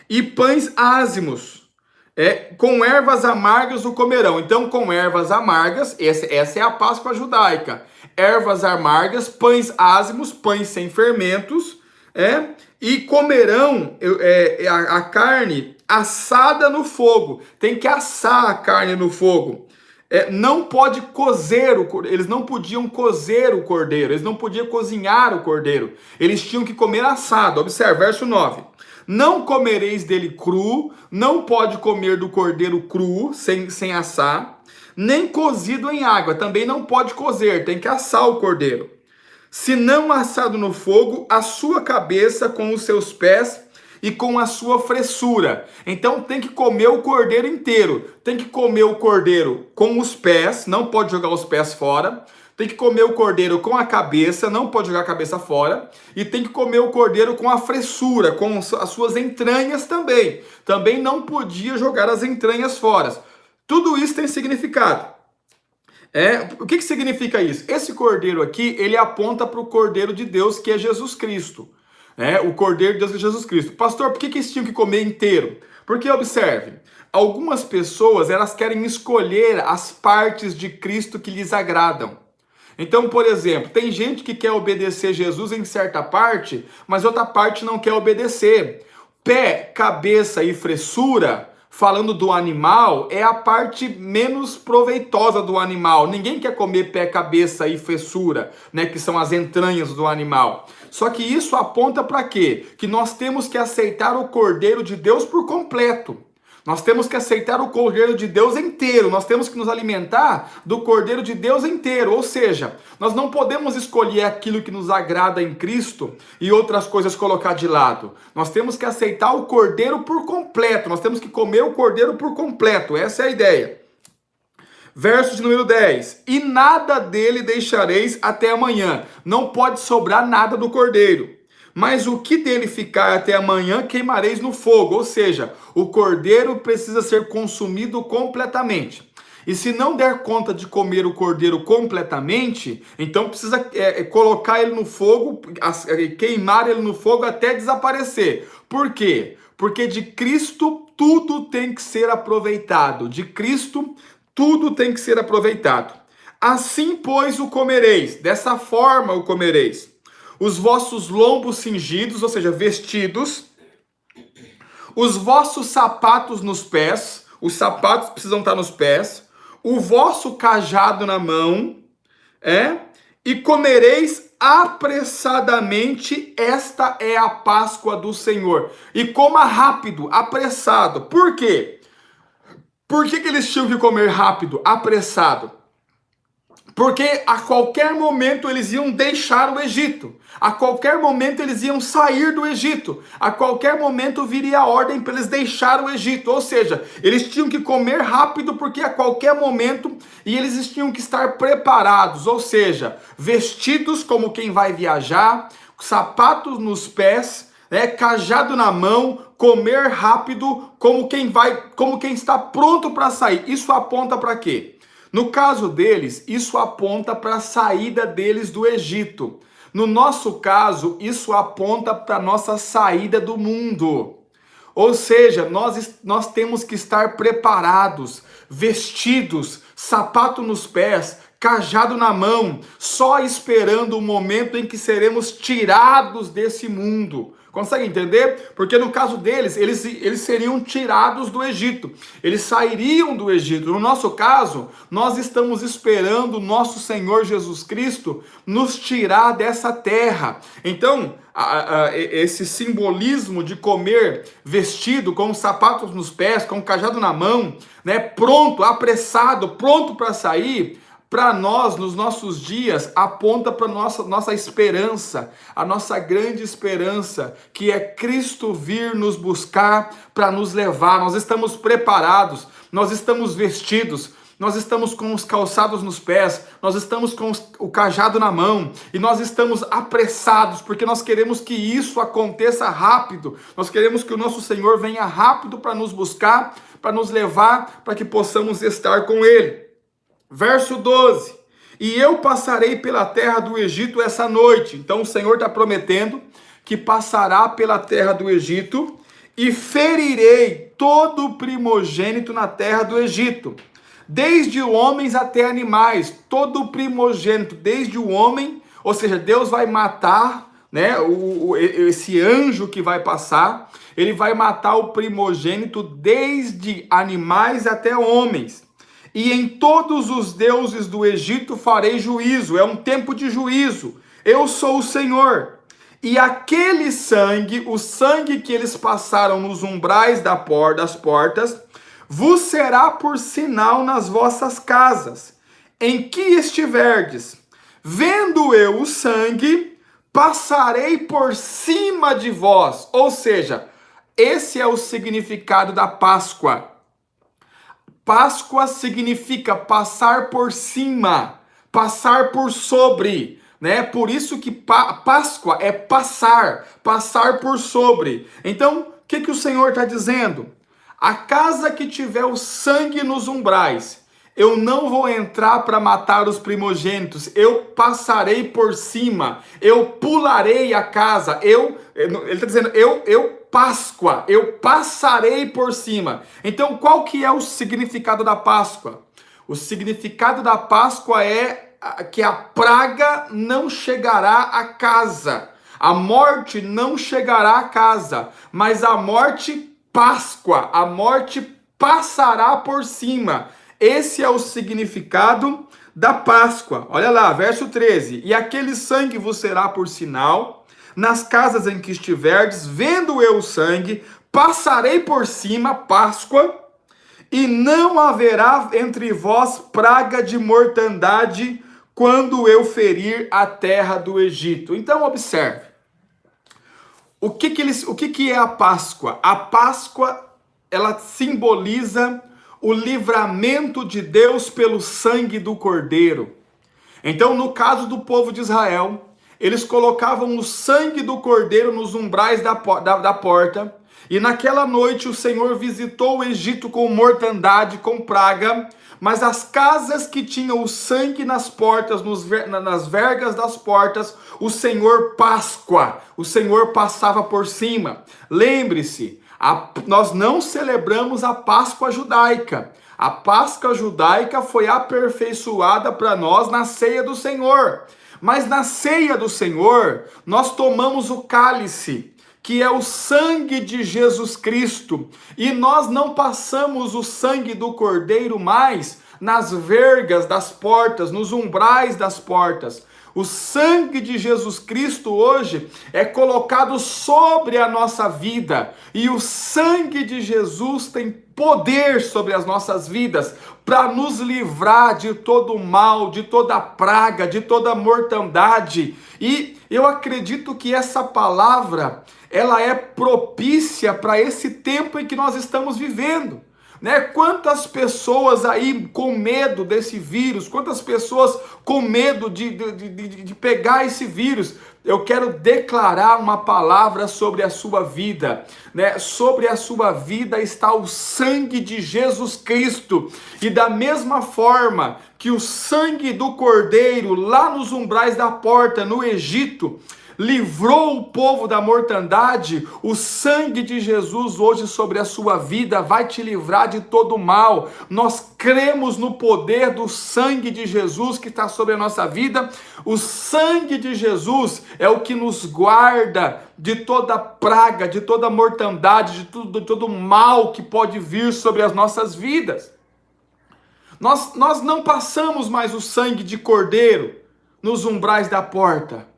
e pães ázimos. Com ervas amargas o comerão. Então, com ervas amargas, essa é a Páscoa judaica. Ervas amargas, pães ázimos, pães sem fermentos, e comerão a carne assada no fogo. Tem que assar a carne no fogo. Não pode cozer o cordeiro. Eles não podiam cozer o cordeiro. Eles não podiam cozinhar o cordeiro. Eles tinham que comer assado. Observe, verso 9. Não comereis dele cru. Não pode comer do cordeiro cru, sem assar. Nem cozido em água. Também não pode cozer. Tem que assar o cordeiro. Se não assado no fogo, a sua cabeça com os seus pés e com a sua fressura. Então tem que comer o cordeiro inteiro. Tem que comer o cordeiro com os pés, não pode jogar os pés fora. Tem que comer o cordeiro com a cabeça, não pode jogar a cabeça fora. E tem que comer o cordeiro com a fressura, com as suas entranhas também. Também não podia jogar as entranhas fora. Tudo isso tem significado. O que significa isso? Esse cordeiro aqui, ele aponta para o Cordeiro de Deus, que é Jesus Cristo. O Cordeiro de Deus é Jesus Cristo. Pastor, por que eles tinham que comer inteiro? Porque, observe, algumas pessoas, elas querem escolher as partes de Cristo que lhes agradam. Então, por exemplo, tem gente que quer obedecer Jesus em certa parte, mas outra parte não quer obedecer. Pé, cabeça e fressura falando do animal, é a parte menos proveitosa do animal. Ninguém quer comer pé, cabeça e fessura, né, que são as entranhas do animal. Só que isso aponta para quê? Que nós temos que aceitar o Cordeiro de Deus por completo. Nós temos que aceitar o Cordeiro de Deus inteiro, nós temos que nos alimentar do Cordeiro de Deus inteiro, ou seja, nós não podemos escolher aquilo que nos agrada em Cristo e outras coisas colocar de lado. Nós temos que aceitar o Cordeiro por completo, nós temos que comer o Cordeiro por completo, essa é a ideia. Verso de número 10, e nada dele deixareis até amanhã, não pode sobrar nada do Cordeiro. Mas o que dele ficar até amanhã queimareis no fogo, ou seja, o cordeiro precisa ser consumido completamente. E se não der conta de comer o cordeiro completamente, então precisa colocar ele no fogo, queimar ele no fogo até desaparecer. Por quê? Porque de Cristo tudo tem que ser aproveitado. De Cristo tudo tem que ser aproveitado. Assim, pois, o comereis, dessa forma o comereis. Os vossos lombos cingidos, ou seja, vestidos, os vossos sapatos nos pés, os sapatos precisam estar nos pés, o vosso cajado na mão, e comereis apressadamente, esta é a Páscoa do Senhor. E coma rápido, apressado. Por quê? Por que eles tinham que comer rápido, apressado? Porque a qualquer momento eles iam deixar o Egito. A qualquer momento eles iam sair do Egito. A qualquer momento viria a ordem para eles deixar o Egito. Ou seja, eles tinham que comer rápido porque a qualquer momento e eles tinham que estar preparados. Ou seja, vestidos como quem vai viajar, sapatos nos pés, cajado na mão, comer rápido como quem está pronto para sair. Isso aponta para quê? No caso deles, isso aponta para a saída deles do Egito. No nosso caso, isso aponta para a nossa saída do mundo. Ou seja, nós temos que estar preparados, vestidos, sapato nos pés, cajado na mão, só esperando o momento em que seremos tirados desse mundo. Consegue entender? Porque no caso deles, eles seriam tirados do Egito. Eles sairiam do Egito. No nosso caso, nós estamos esperando o nosso Senhor Jesus Cristo nos tirar dessa terra. Então, esse simbolismo de comer vestido, com os sapatos nos pés, com o cajado na mão, pronto, apressado, pronto para sair, para nós, nos nossos dias, aponta para nossa esperança, a nossa grande esperança, que é Cristo vir nos buscar para nos levar. Nós estamos preparados, nós estamos vestidos, nós estamos com os calçados nos pés, nós estamos com o cajado na mão, e nós estamos apressados, porque nós queremos que isso aconteça rápido, nós queremos que o nosso Senhor venha rápido para nos buscar, para nos levar, para que possamos estar com Ele. Verso 12, e eu passarei pela terra do Egito essa noite. Então o Senhor está prometendo que passará pela terra do Egito e ferirei todo o primogênito na terra do Egito, desde homens até animais, todo o primogênito, desde o homem, ou seja, Deus vai matar, esse anjo que vai passar, ele vai matar o primogênito desde animais até homens. E em todos os deuses do Egito farei juízo. É um tempo de juízo. Eu sou o Senhor. E aquele sangue, o sangue que eles passaram nos umbrais das portas, vos será por sinal nas vossas casas, em que estiverdes. Vendo eu o sangue, passarei por cima de vós. Ou seja, esse é o significado da Páscoa. Páscoa significa passar por cima, passar por sobre, Por isso que Páscoa é passar por sobre. Então, o que o Senhor está dizendo? A casa que tiver o sangue nos umbrais, eu não vou entrar para matar os primogênitos, eu passarei por cima, eu pularei a casa, ele está dizendo, Páscoa, eu passarei por cima. Então, qual que é o significado da Páscoa? O significado da Páscoa é que a praga não chegará à casa, a morte não chegará à casa, mas a morte Páscoa, a morte passará por cima. Esse é o significado da Páscoa. Olha lá, verso 13. E aquele sangue vos será por sinal nas casas em que estiverdes, vendo eu o sangue, passarei por cima, Páscoa, e não haverá entre vós praga de mortandade quando eu ferir a terra do Egito. Então observe, o que é a Páscoa? A Páscoa, ela simboliza o livramento de Deus pelo sangue do Cordeiro. Então, no caso do povo de Israel, eles colocavam o sangue do Cordeiro nos umbrais da porta, e naquela noite o Senhor visitou o Egito com mortandade, com praga, mas as casas que tinham o sangue nas portas, nas vergas das portas, o Senhor Páscoa, o Senhor passava por cima. Lembre-se, nós não celebramos a Páscoa judaica. A Páscoa judaica foi aperfeiçoada para nós na ceia do Senhor. Mas na ceia do Senhor, nós tomamos o cálice, que é o sangue de Jesus Cristo, e nós não passamos o sangue do Cordeiro mais nas vergas das portas, nos umbrais das portas. O sangue de Jesus Cristo hoje é colocado sobre a nossa vida, e o sangue de Jesus tem poder sobre as nossas vidas para nos livrar de todo o mal, de toda praga, de toda mortandade. E eu acredito que essa palavra, ela é propícia para esse tempo em que nós estamos vivendo. Né? Quantas pessoas aí com medo desse vírus, quantas pessoas com medo de pegar esse vírus. Eu quero declarar uma palavra sobre a sua vida, né? Sobre a sua vida está o sangue de Jesus Cristo, e da mesma forma que o sangue do Cordeiro lá nos umbrais da porta no Egito livrou o povo da mortandade, o sangue de Jesus hoje sobre a sua vida vai te livrar de todo o mal. Nós cremos no poder do sangue de Jesus que está sobre a nossa vida. O sangue de Jesus é o que nos guarda de toda praga, de toda mortandade, de todo mal que pode vir sobre as nossas vidas. Nós não passamos mais o sangue de cordeiro nos umbrais da porta.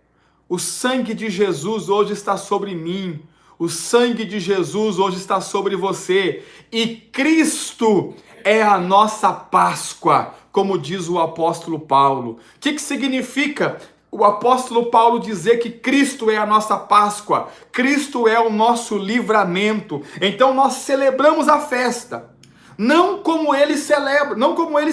O sangue de Jesus hoje está sobre mim. O sangue de Jesus hoje está sobre você. E Cristo é a nossa Páscoa, como diz o apóstolo Paulo. O que significa o apóstolo Paulo dizer que Cristo é a nossa Páscoa? Cristo é o nosso livramento. Então nós celebramos a festa, não como eles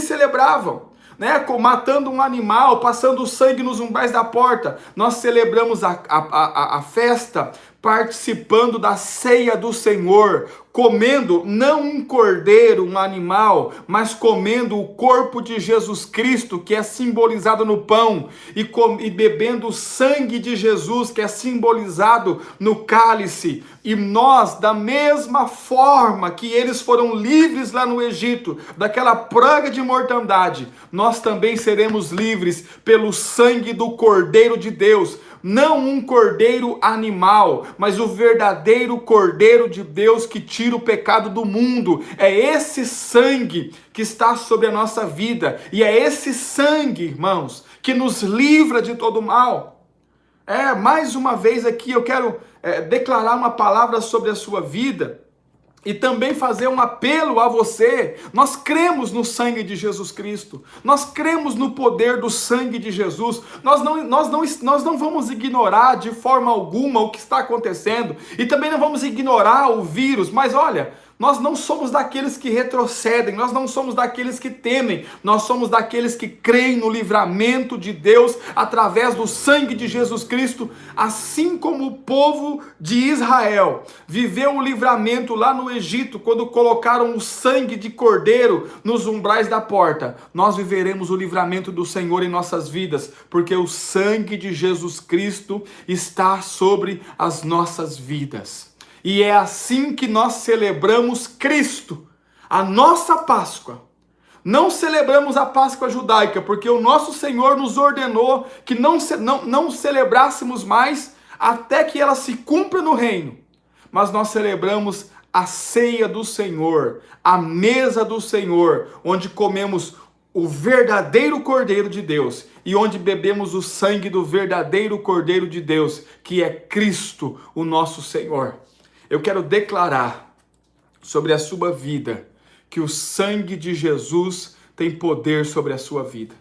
celebravam, né, matando um animal, passando sangue nos umbrais da porta. Nós celebramos a festa participando da ceia do Senhor, comendo não um cordeiro, um animal, mas comendo o corpo de Jesus Cristo, que é simbolizado no pão, e bebendo o sangue de Jesus, que é simbolizado no cálice. E nós, da mesma forma que eles foram livres lá no Egito, daquela praga de mortandade, nós também seremos livres pelo sangue do Cordeiro de Deus. Não um cordeiro animal, mas o verdadeiro Cordeiro de Deus que tira o pecado do mundo. É esse sangue que está sobre a nossa vida, e é esse sangue, irmãos, que nos livra de todo mal. Mais uma vez aqui eu quero declarar uma palavra sobre a sua vida, e também fazer um apelo a você. Nós cremos no sangue de Jesus Cristo. Nós cremos no poder do sangue de Jesus. Nós não vamos ignorar de forma alguma o que está acontecendo. E também não vamos ignorar o vírus. Mas olha, nós não somos daqueles que retrocedem, nós não somos daqueles que temem, nós somos daqueles que creem no livramento de Deus através do sangue de Jesus Cristo, assim como o povo de Israel viveu o livramento lá no Egito, quando colocaram o sangue de cordeiro nos umbrais da porta. Nós viveremos o livramento do Senhor em nossas vidas, porque o sangue de Jesus Cristo está sobre as nossas vidas. E é assim que nós celebramos Cristo, a nossa Páscoa. Não celebramos a Páscoa judaica, porque o nosso Senhor nos ordenou que não celebrássemos mais até que ela se cumpra no reino. Mas nós celebramos a ceia do Senhor, a mesa do Senhor, onde comemos o verdadeiro Cordeiro de Deus e onde bebemos o sangue do verdadeiro Cordeiro de Deus, que é Cristo, o nosso Senhor. Eu quero declarar sobre a sua vida que o sangue de Jesus tem poder sobre a sua vida.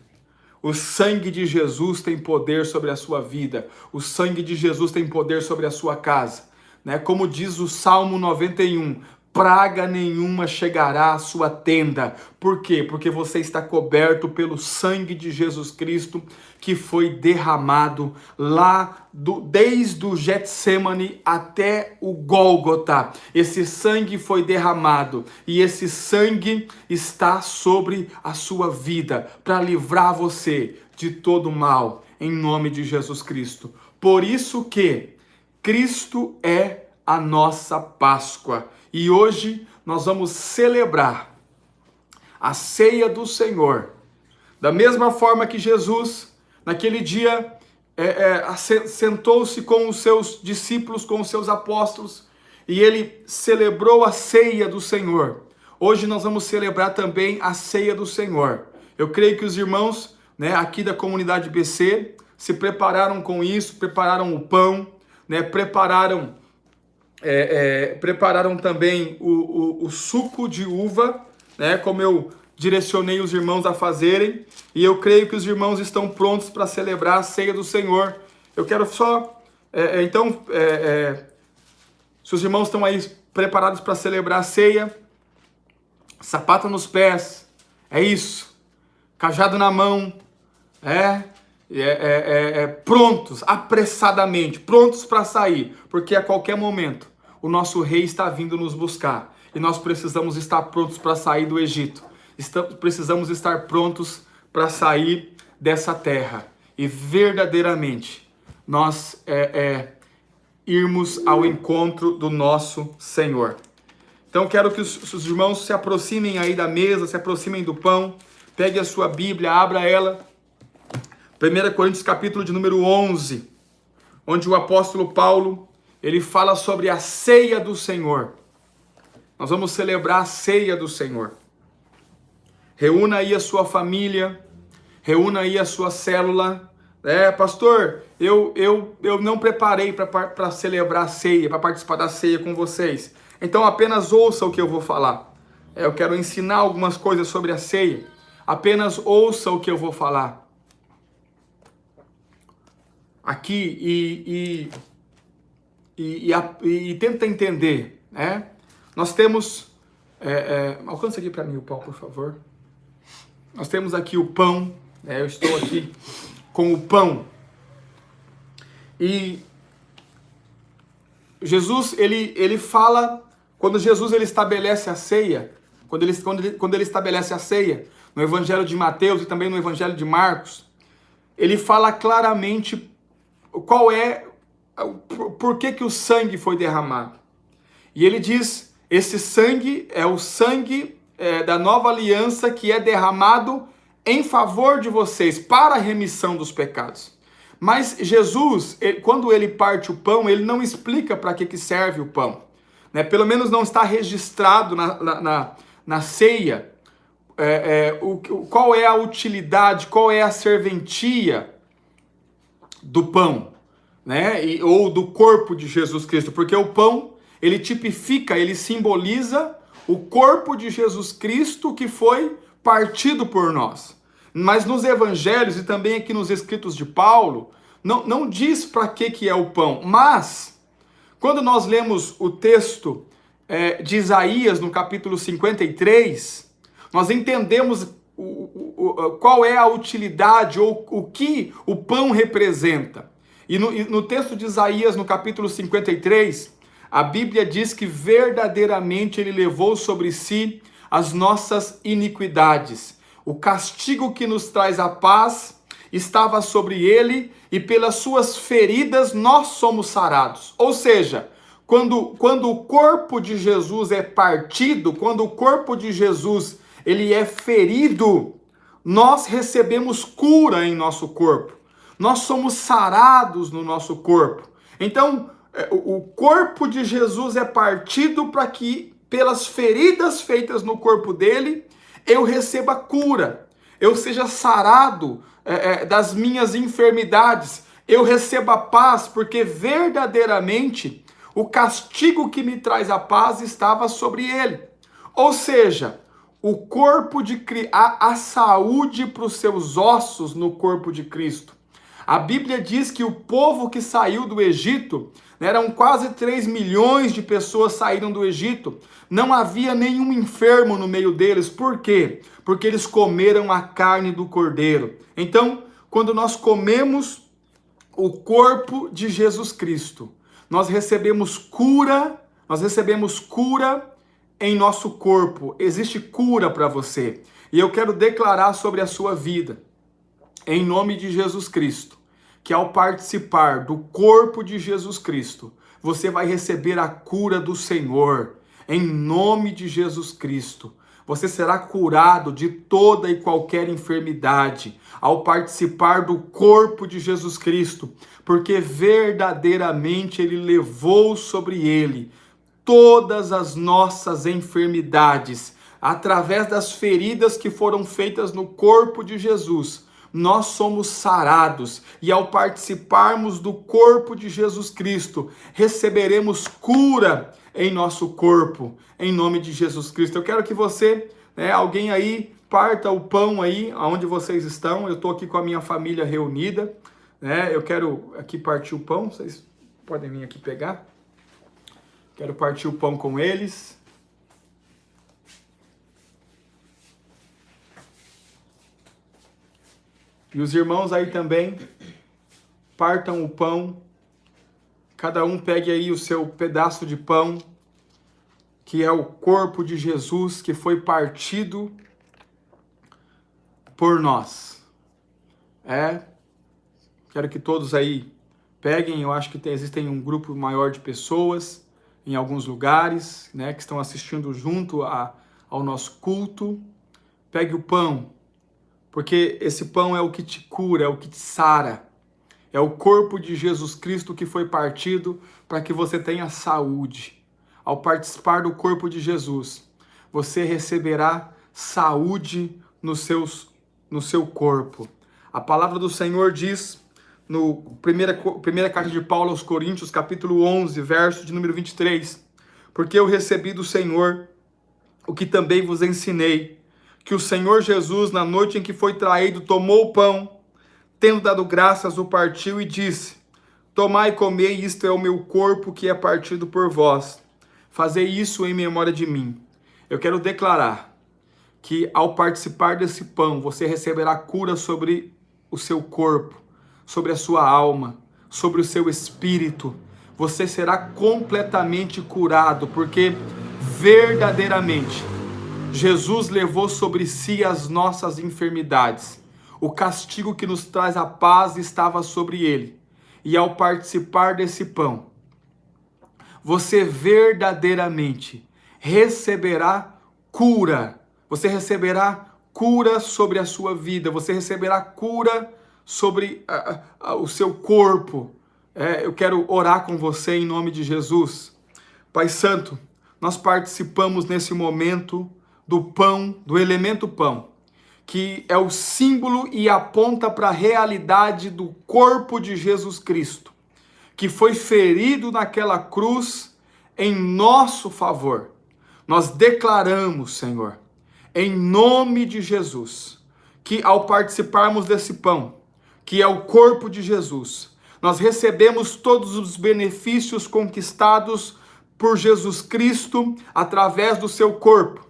O sangue de Jesus tem poder sobre a sua vida. O sangue de Jesus tem poder sobre a sua casa. Como diz o Salmo 91, praga nenhuma chegará à sua tenda. Por quê? Porque você está coberto pelo sangue de Jesus Cristo que foi derramado lá desde o Getsemane até o Gólgota. Esse sangue foi derramado e esse sangue está sobre a sua vida para livrar você de todo mal, em nome de Jesus Cristo. Por isso que Cristo é a nossa Páscoa. E hoje nós vamos celebrar a ceia do Senhor. Da mesma forma que Jesus, naquele dia, sentou-se com os seus discípulos, com os seus apóstolos, e ele celebrou a ceia do Senhor. Hoje nós vamos celebrar também a ceia do Senhor. Eu creio que os irmãos, aqui da comunidade BC se prepararam com isso, prepararam o pão, prepararam também o suco de uva, como eu direcionei os irmãos a fazerem, e eu creio que os irmãos estão prontos para celebrar a ceia do Senhor. Eu quero só, se os irmãos estão aí preparados para celebrar a ceia, sapato nos pés, é isso, cajado na mão, prontos, apressadamente, prontos para sair, porque a qualquer momento o nosso rei está vindo nos buscar e nós precisamos estar prontos para sair do Egito, precisamos estar prontos para sair dessa terra e verdadeiramente nós irmos ao encontro do nosso Senhor. Então quero que os irmãos se aproximem aí da mesa, se aproximem do pão, pegue a sua Bíblia, abra ela, 1 Coríntios capítulo de número 11, onde o apóstolo Paulo, ele fala sobre a ceia do Senhor. Nós vamos celebrar a ceia do Senhor. Reúna aí a sua família, reúna aí a sua célula. Pastor, eu não preparei para celebrar a ceia, para participar da ceia com vocês. Então apenas ouça o que eu vou falar. Eu quero ensinar algumas coisas sobre a ceia. Apenas ouça o que eu vou falar aqui e tenta entender, Nós temos, alcança aqui para mim o pão, por favor. Nós temos aqui o pão, eu estou aqui com o pão. E Jesus, ele fala, quando Jesus ele estabelece a ceia, quando ele estabelece a ceia, no Evangelho de Mateus e também no Evangelho de Marcos, ele fala claramente por que o sangue foi derramado. E ele diz, esse sangue é o sangue da nova aliança que é derramado em favor de vocês, para a remissão dos pecados. Mas Jesus, quando ele parte o pão, ele não explica para que serve o pão. Pelo menos não está registrado na ceia qual é a utilidade, qual é a serventia do pão, ou do corpo de Jesus Cristo, porque o pão, ele tipifica, ele simboliza o corpo de Jesus Cristo que foi partido por nós. Mas nos evangelhos e também aqui nos escritos de Paulo, não diz para que é o pão, mas quando nós lemos o texto de Isaías no capítulo 53, nós entendemos qual é a utilidade ou o que o pão representa. E no texto de Isaías, no capítulo 53, a Bíblia diz que verdadeiramente ele levou sobre si as nossas iniquidades. O castigo que nos traz a paz estava sobre ele e pelas suas feridas nós somos sarados. Ou seja, quando o corpo de Jesus é partido, quando o corpo de Jesus ele é ferido, nós recebemos cura em nosso corpo. Nós somos sarados no nosso corpo. Então, o corpo de Jesus é partido para que, pelas feridas feitas no corpo dele, eu receba cura, eu seja sarado das minhas enfermidades, eu receba paz, porque verdadeiramente o castigo que me traz a paz estava sobre ele. Ou seja, o corpo de a saúde para os seus ossos no corpo de Cristo. A Bíblia diz que o povo que saiu do Egito, eram quase 3 milhões de pessoas saíram do Egito, não havia nenhum enfermo no meio deles. Por quê? Porque eles comeram a carne do cordeiro. Então, quando nós comemos o corpo de Jesus Cristo, nós recebemos cura em nosso corpo. Existe cura para você. E eu quero declarar sobre a sua vida, em nome de Jesus Cristo, que ao participar do corpo de Jesus Cristo, você vai receber a cura do Senhor, em nome de Jesus Cristo. Você será curado de toda e qualquer enfermidade ao participar do corpo de Jesus Cristo, porque verdadeiramente Ele levou sobre Ele todas as nossas enfermidades. Através das feridas que foram feitas no corpo de Jesus, nós somos sarados, e ao participarmos do corpo de Jesus Cristo, receberemos cura em nosso corpo, em nome de Jesus Cristo. Eu quero que você, alguém aí, parta o pão aí, onde vocês estão. Eu estou aqui com a minha família reunida, eu quero aqui partir o pão, vocês podem vir aqui pegar. Quero partir o pão com eles. E os irmãos aí também, partam o pão, cada um pegue aí o seu pedaço de pão, que é o corpo de Jesus, que foi partido por nós. Quero que todos aí peguem, eu acho que existem um grupo maior de pessoas, em alguns lugares, que estão assistindo junto ao nosso culto. Pegue o pão, porque esse pão é o que te cura, é o que te sara. É o corpo de Jesus Cristo que foi partido para que você tenha saúde. Ao participar do corpo de Jesus, você receberá saúde no seu corpo. A palavra do Senhor diz, no primeira carta de Paulo aos Coríntios, capítulo 11, verso de número 23, porque eu recebi do Senhor o que também vos ensinei, que o Senhor Jesus, na noite em que foi traído, tomou o pão, tendo dado graças, o partiu e disse: tomai e comei, isto é o meu corpo que é partido por vós. Fazei isso em memória de mim. Eu quero declarar que ao participar desse pão, você receberá cura sobre o seu corpo, sobre a sua alma, sobre o seu espírito. Você será completamente curado, porque verdadeiramente Jesus levou sobre si as nossas enfermidades. O castigo que nos traz a paz estava sobre ele. E ao participar desse pão, você verdadeiramente receberá cura. Você receberá cura sobre a sua vida. Você receberá cura sobre o seu corpo. Eu quero orar com você em nome de Jesus. Pai Santo, nós participamos nesse momento do pão, do elemento pão, que é o símbolo e aponta para a realidade do corpo de Jesus Cristo, que foi ferido naquela cruz em nosso favor. Nós declaramos, Senhor, em nome de Jesus, que ao participarmos desse pão, que é o corpo de Jesus, nós recebemos todos os benefícios conquistados por Jesus Cristo através do seu corpo.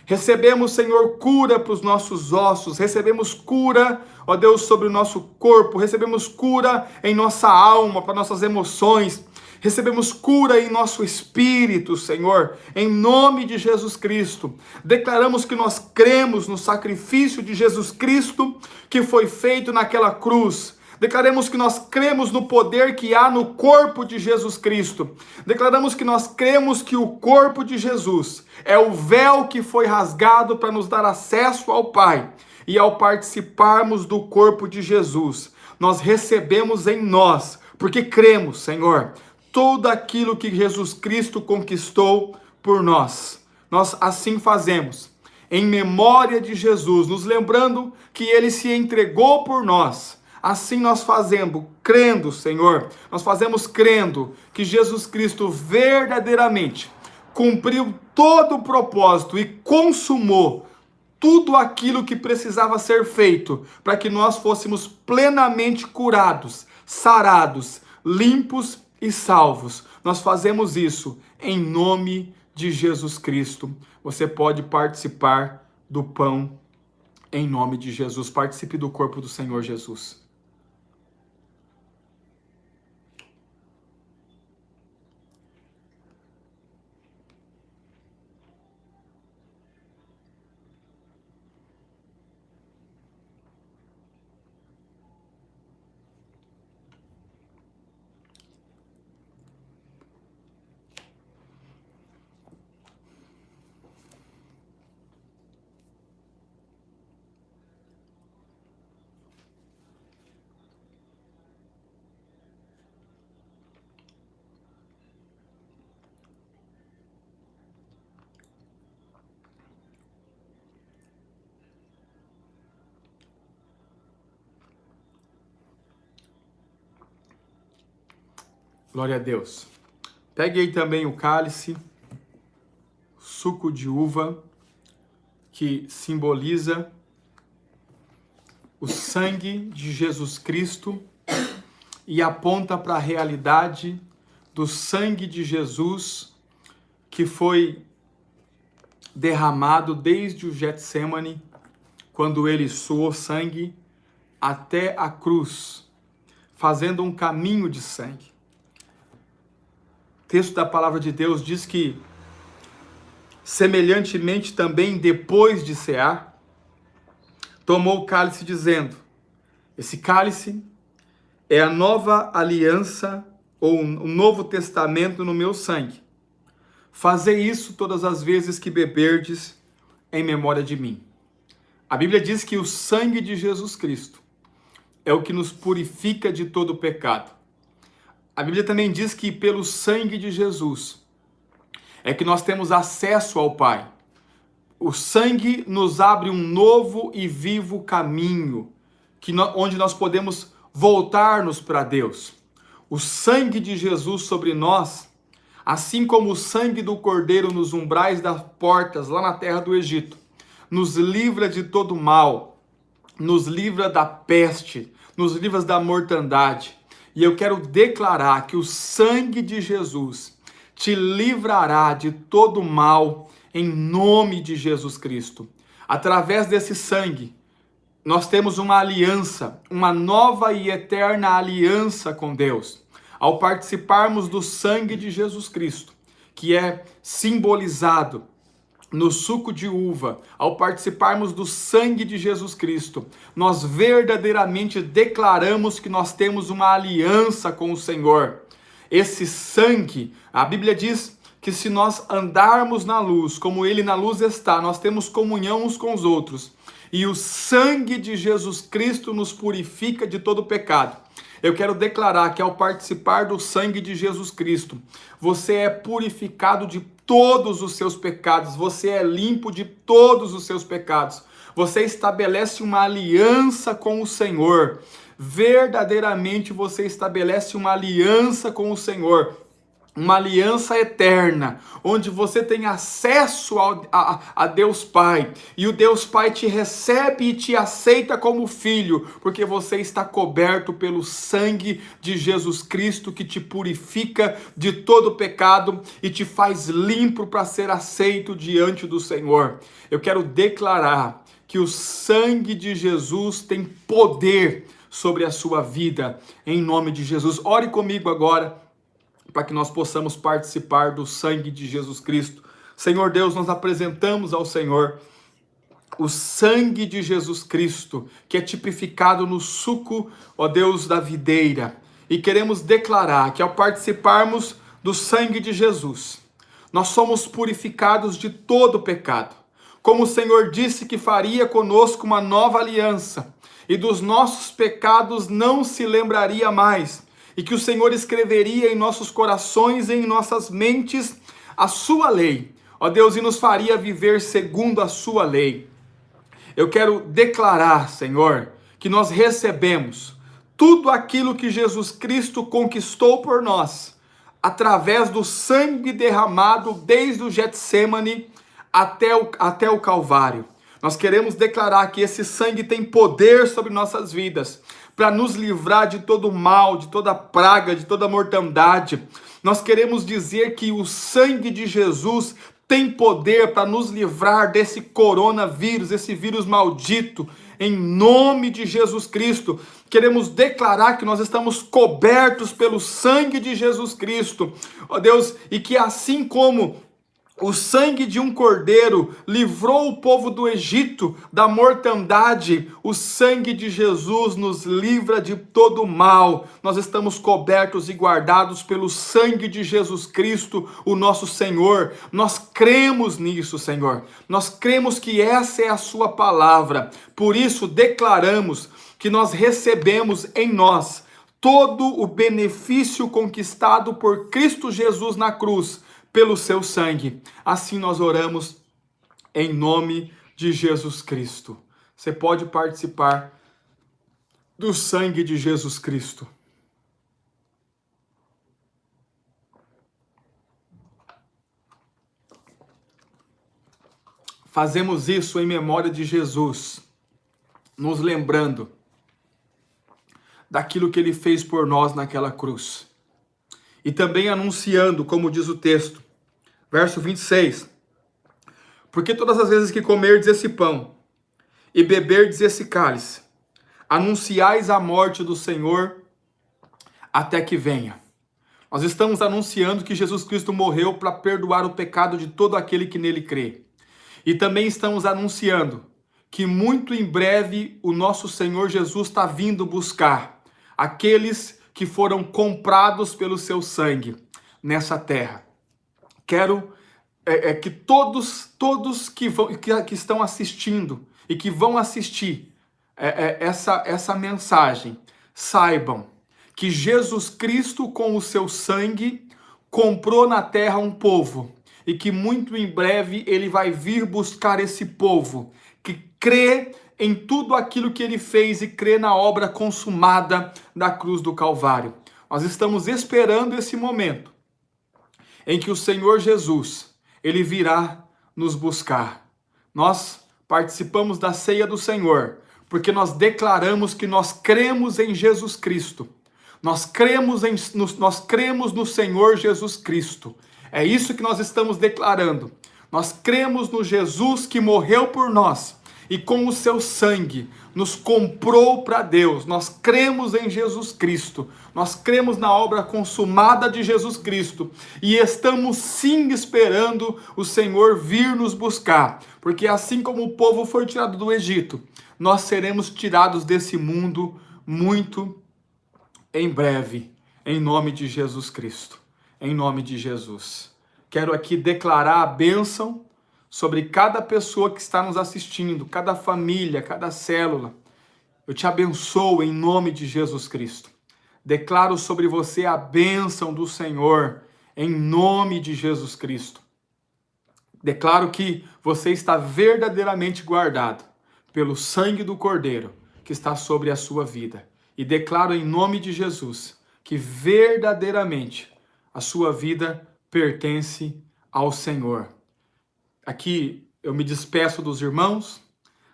Recebemos, Senhor, cura para os nossos ossos, recebemos cura, ó Deus, sobre o nosso corpo, recebemos cura em nossa alma, para nossas emoções, recebemos cura em nosso espírito, Senhor, em nome de Jesus Cristo. Declaramos que nós cremos no sacrifício de Jesus Cristo que foi feito naquela cruz. Declaramos que nós cremos no poder que há no corpo de Jesus Cristo. Declaramos que nós cremos que o corpo de Jesus é o véu que foi rasgado para nos dar acesso ao Pai. E ao participarmos do corpo de Jesus, nós recebemos em nós, porque cremos, Senhor, tudo aquilo que Jesus Cristo conquistou por nós. Nós assim fazemos, em memória de Jesus, nos lembrando que ele se entregou por nós. Assim nós fazemos, crendo, Senhor, nós fazemos crendo que Jesus Cristo verdadeiramente cumpriu todo o propósito e consumou tudo aquilo que precisava ser feito para que nós fôssemos plenamente curados, sarados, limpos e salvos. Nós fazemos isso em nome de Jesus Cristo. Você pode participar do pão em nome de Jesus. Participe do corpo do Senhor Jesus. Glória a Deus. Pegue aí também o cálice, suco de uva, que simboliza o sangue de Jesus Cristo e aponta para a realidade do sangue de Jesus que foi derramado desde o Getsêmani, quando ele suou sangue, até a cruz, fazendo um caminho de sangue. O texto da palavra de Deus diz que, semelhantemente também depois de cear, tomou o cálice dizendo: esse cálice é a nova aliança ou um novo testamento no meu sangue. Fazei isso todas as vezes que beberdes em memória de mim. A Bíblia diz que o sangue de Jesus Cristo é o que nos purifica de todo pecado. A Bíblia também diz que pelo sangue de Jesus é que nós temos acesso ao Pai. O sangue nos abre um novo e vivo caminho, onde nós podemos voltar-nos para Deus. O sangue de Jesus sobre nós, assim como o sangue do Cordeiro nos umbrais das portas lá na terra do Egito, nos livra de todo mal, nos livra da peste, nos livra da mortandade. E eu quero declarar que o sangue de Jesus te livrará de todo mal em nome de Jesus Cristo. Através desse sangue, nós temos uma aliança, uma nova e eterna aliança com Deus. Ao participarmos do sangue de Jesus Cristo, que é simbolizado no suco de uva, ao participarmos do sangue de Jesus Cristo, nós verdadeiramente declaramos que nós temos uma aliança com o Senhor. Esse sangue, a Bíblia diz que se nós andarmos na luz, como Ele na luz está, nós temos comunhão uns com os outros. E o sangue de Jesus Cristo nos purifica de todo pecado. Eu quero declarar que ao participar do sangue de Jesus Cristo, você é purificado de todos os seus pecados, você é limpo de todos os seus pecados. Você estabelece uma aliança com o Senhor. Verdadeiramente você estabelece uma aliança com o Senhor. Uma aliança eterna, onde você tem acesso a Deus Pai, e o Deus Pai te recebe e te aceita como filho, porque você está coberto pelo sangue de Jesus Cristo, que te purifica de todo pecado e te faz limpo para ser aceito diante do Senhor. Eu quero declarar que o sangue de Jesus tem poder sobre a sua vida, em nome de Jesus. Ore comigo agora, para que nós possamos participar do sangue de Jesus Cristo. Senhor Deus, nós apresentamos ao Senhor o sangue de Jesus Cristo, que é tipificado no suco, ó Deus, da videira. E queremos declarar que ao participarmos do sangue de Jesus, nós somos purificados de todo pecado. Como o Senhor disse que faria conosco uma nova aliança, e dos nossos pecados não se lembraria mais. e que o Senhor escreveria em nossos corações e em nossas mentes a sua lei, ó Deus, e nos faria viver segundo a sua lei. Eu quero declarar, Senhor, que nós recebemos tudo aquilo que Jesus Cristo conquistou por nós, através do sangue derramado desde o Getsêmani até o Calvário. Nós queremos declarar que esse sangue tem poder sobre nossas vidas, para nos livrar de todo mal, de toda praga, de toda mortandade. Nós queremos dizer que o sangue de Jesus tem poder para nos livrar desse coronavírus, esse vírus maldito, em nome de Jesus Cristo. Queremos declarar que nós estamos cobertos pelo sangue de Jesus Cristo, ó Deus, e que assim como o sangue de um cordeiro livrou o povo do Egito da mortandade, o sangue de Jesus nos livra de todo mal. Nós estamos cobertos e guardados pelo sangue de Jesus Cristo, o nosso Senhor. Nós cremos nisso, Senhor. Nós cremos que essa é a sua palavra. Por isso declaramos que nós recebemos em nós todo o benefício conquistado por Cristo Jesus na cruz, pelo seu sangue. Assim nós oramos em nome de Jesus Cristo. Você pode participar do sangue de Jesus Cristo. Fazemos isso em memória de Jesus, nos lembrando daquilo que ele fez por nós naquela cruz. E também anunciando, como diz o texto, verso 26, porque todas as vezes que comerdes esse pão e beberdes esse cálice, anunciais a morte do Senhor até que venha. Nós estamos anunciando que Jesus Cristo morreu para perdoar o pecado de todo aquele que nele crê. E também estamos anunciando que muito em breve o nosso Senhor Jesus está vindo buscar aqueles que foram comprados pelo seu sangue nessa terra. Quero que todos que estão assistindo e que vão assistir essa mensagem saibam que Jesus Cristo, com o seu sangue, comprou na terra um povo e que muito em breve ele vai vir buscar esse povo que crê em tudo aquilo que ele fez e crê na obra consumada da cruz do Calvário. Nós estamos esperando esse momento em que o Senhor Jesus, ele virá nos buscar. Nós participamos da ceia do Senhor, porque nós declaramos que nós cremos em Jesus Cristo. Nós cremos no Senhor Jesus Cristo. É isso que nós estamos declarando. Nós cremos no Jesus que morreu por nós e com o seu sangue nos comprou para Deus. Nós cremos em Jesus Cristo. Nós cremos na obra consumada de Jesus Cristo e estamos sim esperando o Senhor vir nos buscar, porque assim como o povo foi tirado do Egito, nós seremos tirados desse mundo muito em breve, em nome de Jesus Cristo, em nome de Jesus. Quero aqui declarar a bênção sobre cada pessoa que está nos assistindo, cada família, cada célula. Eu te abençoo em nome de Jesus Cristo. Declaro sobre você a bênção do Senhor em nome de Jesus Cristo. Declaro que você está verdadeiramente guardado pelo sangue do Cordeiro que está sobre a sua vida. E declaro em nome de Jesus que verdadeiramente a sua vida pertence ao Senhor. Aqui eu me despeço dos irmãos,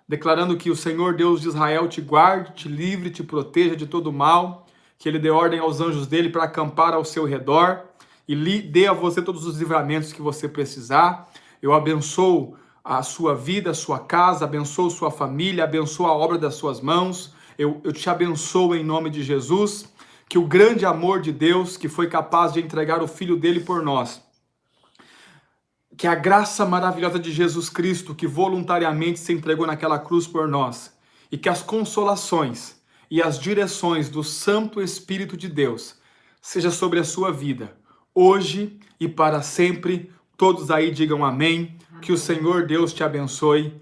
declarando que o Senhor Deus de Israel te guarde, te livre, te proteja de todo mal, que Ele dê ordem aos anjos dele para acampar ao seu redor e dê a você todos os livramentos que você precisar. Eu abençoo a sua vida, a sua casa, abençoo sua família, abençoo a obra das suas mãos. Eu te abençoo em nome de Jesus, que o grande amor de Deus, que foi capaz de entregar o Filho dele por nós, que a graça maravilhosa de Jesus Cristo, que voluntariamente se entregou naquela cruz por nós, e que as consolações e as direções do Santo Espírito de Deus seja sobre a sua vida, hoje e para sempre. Todos aí digam amém. Que o Senhor Deus te abençoe,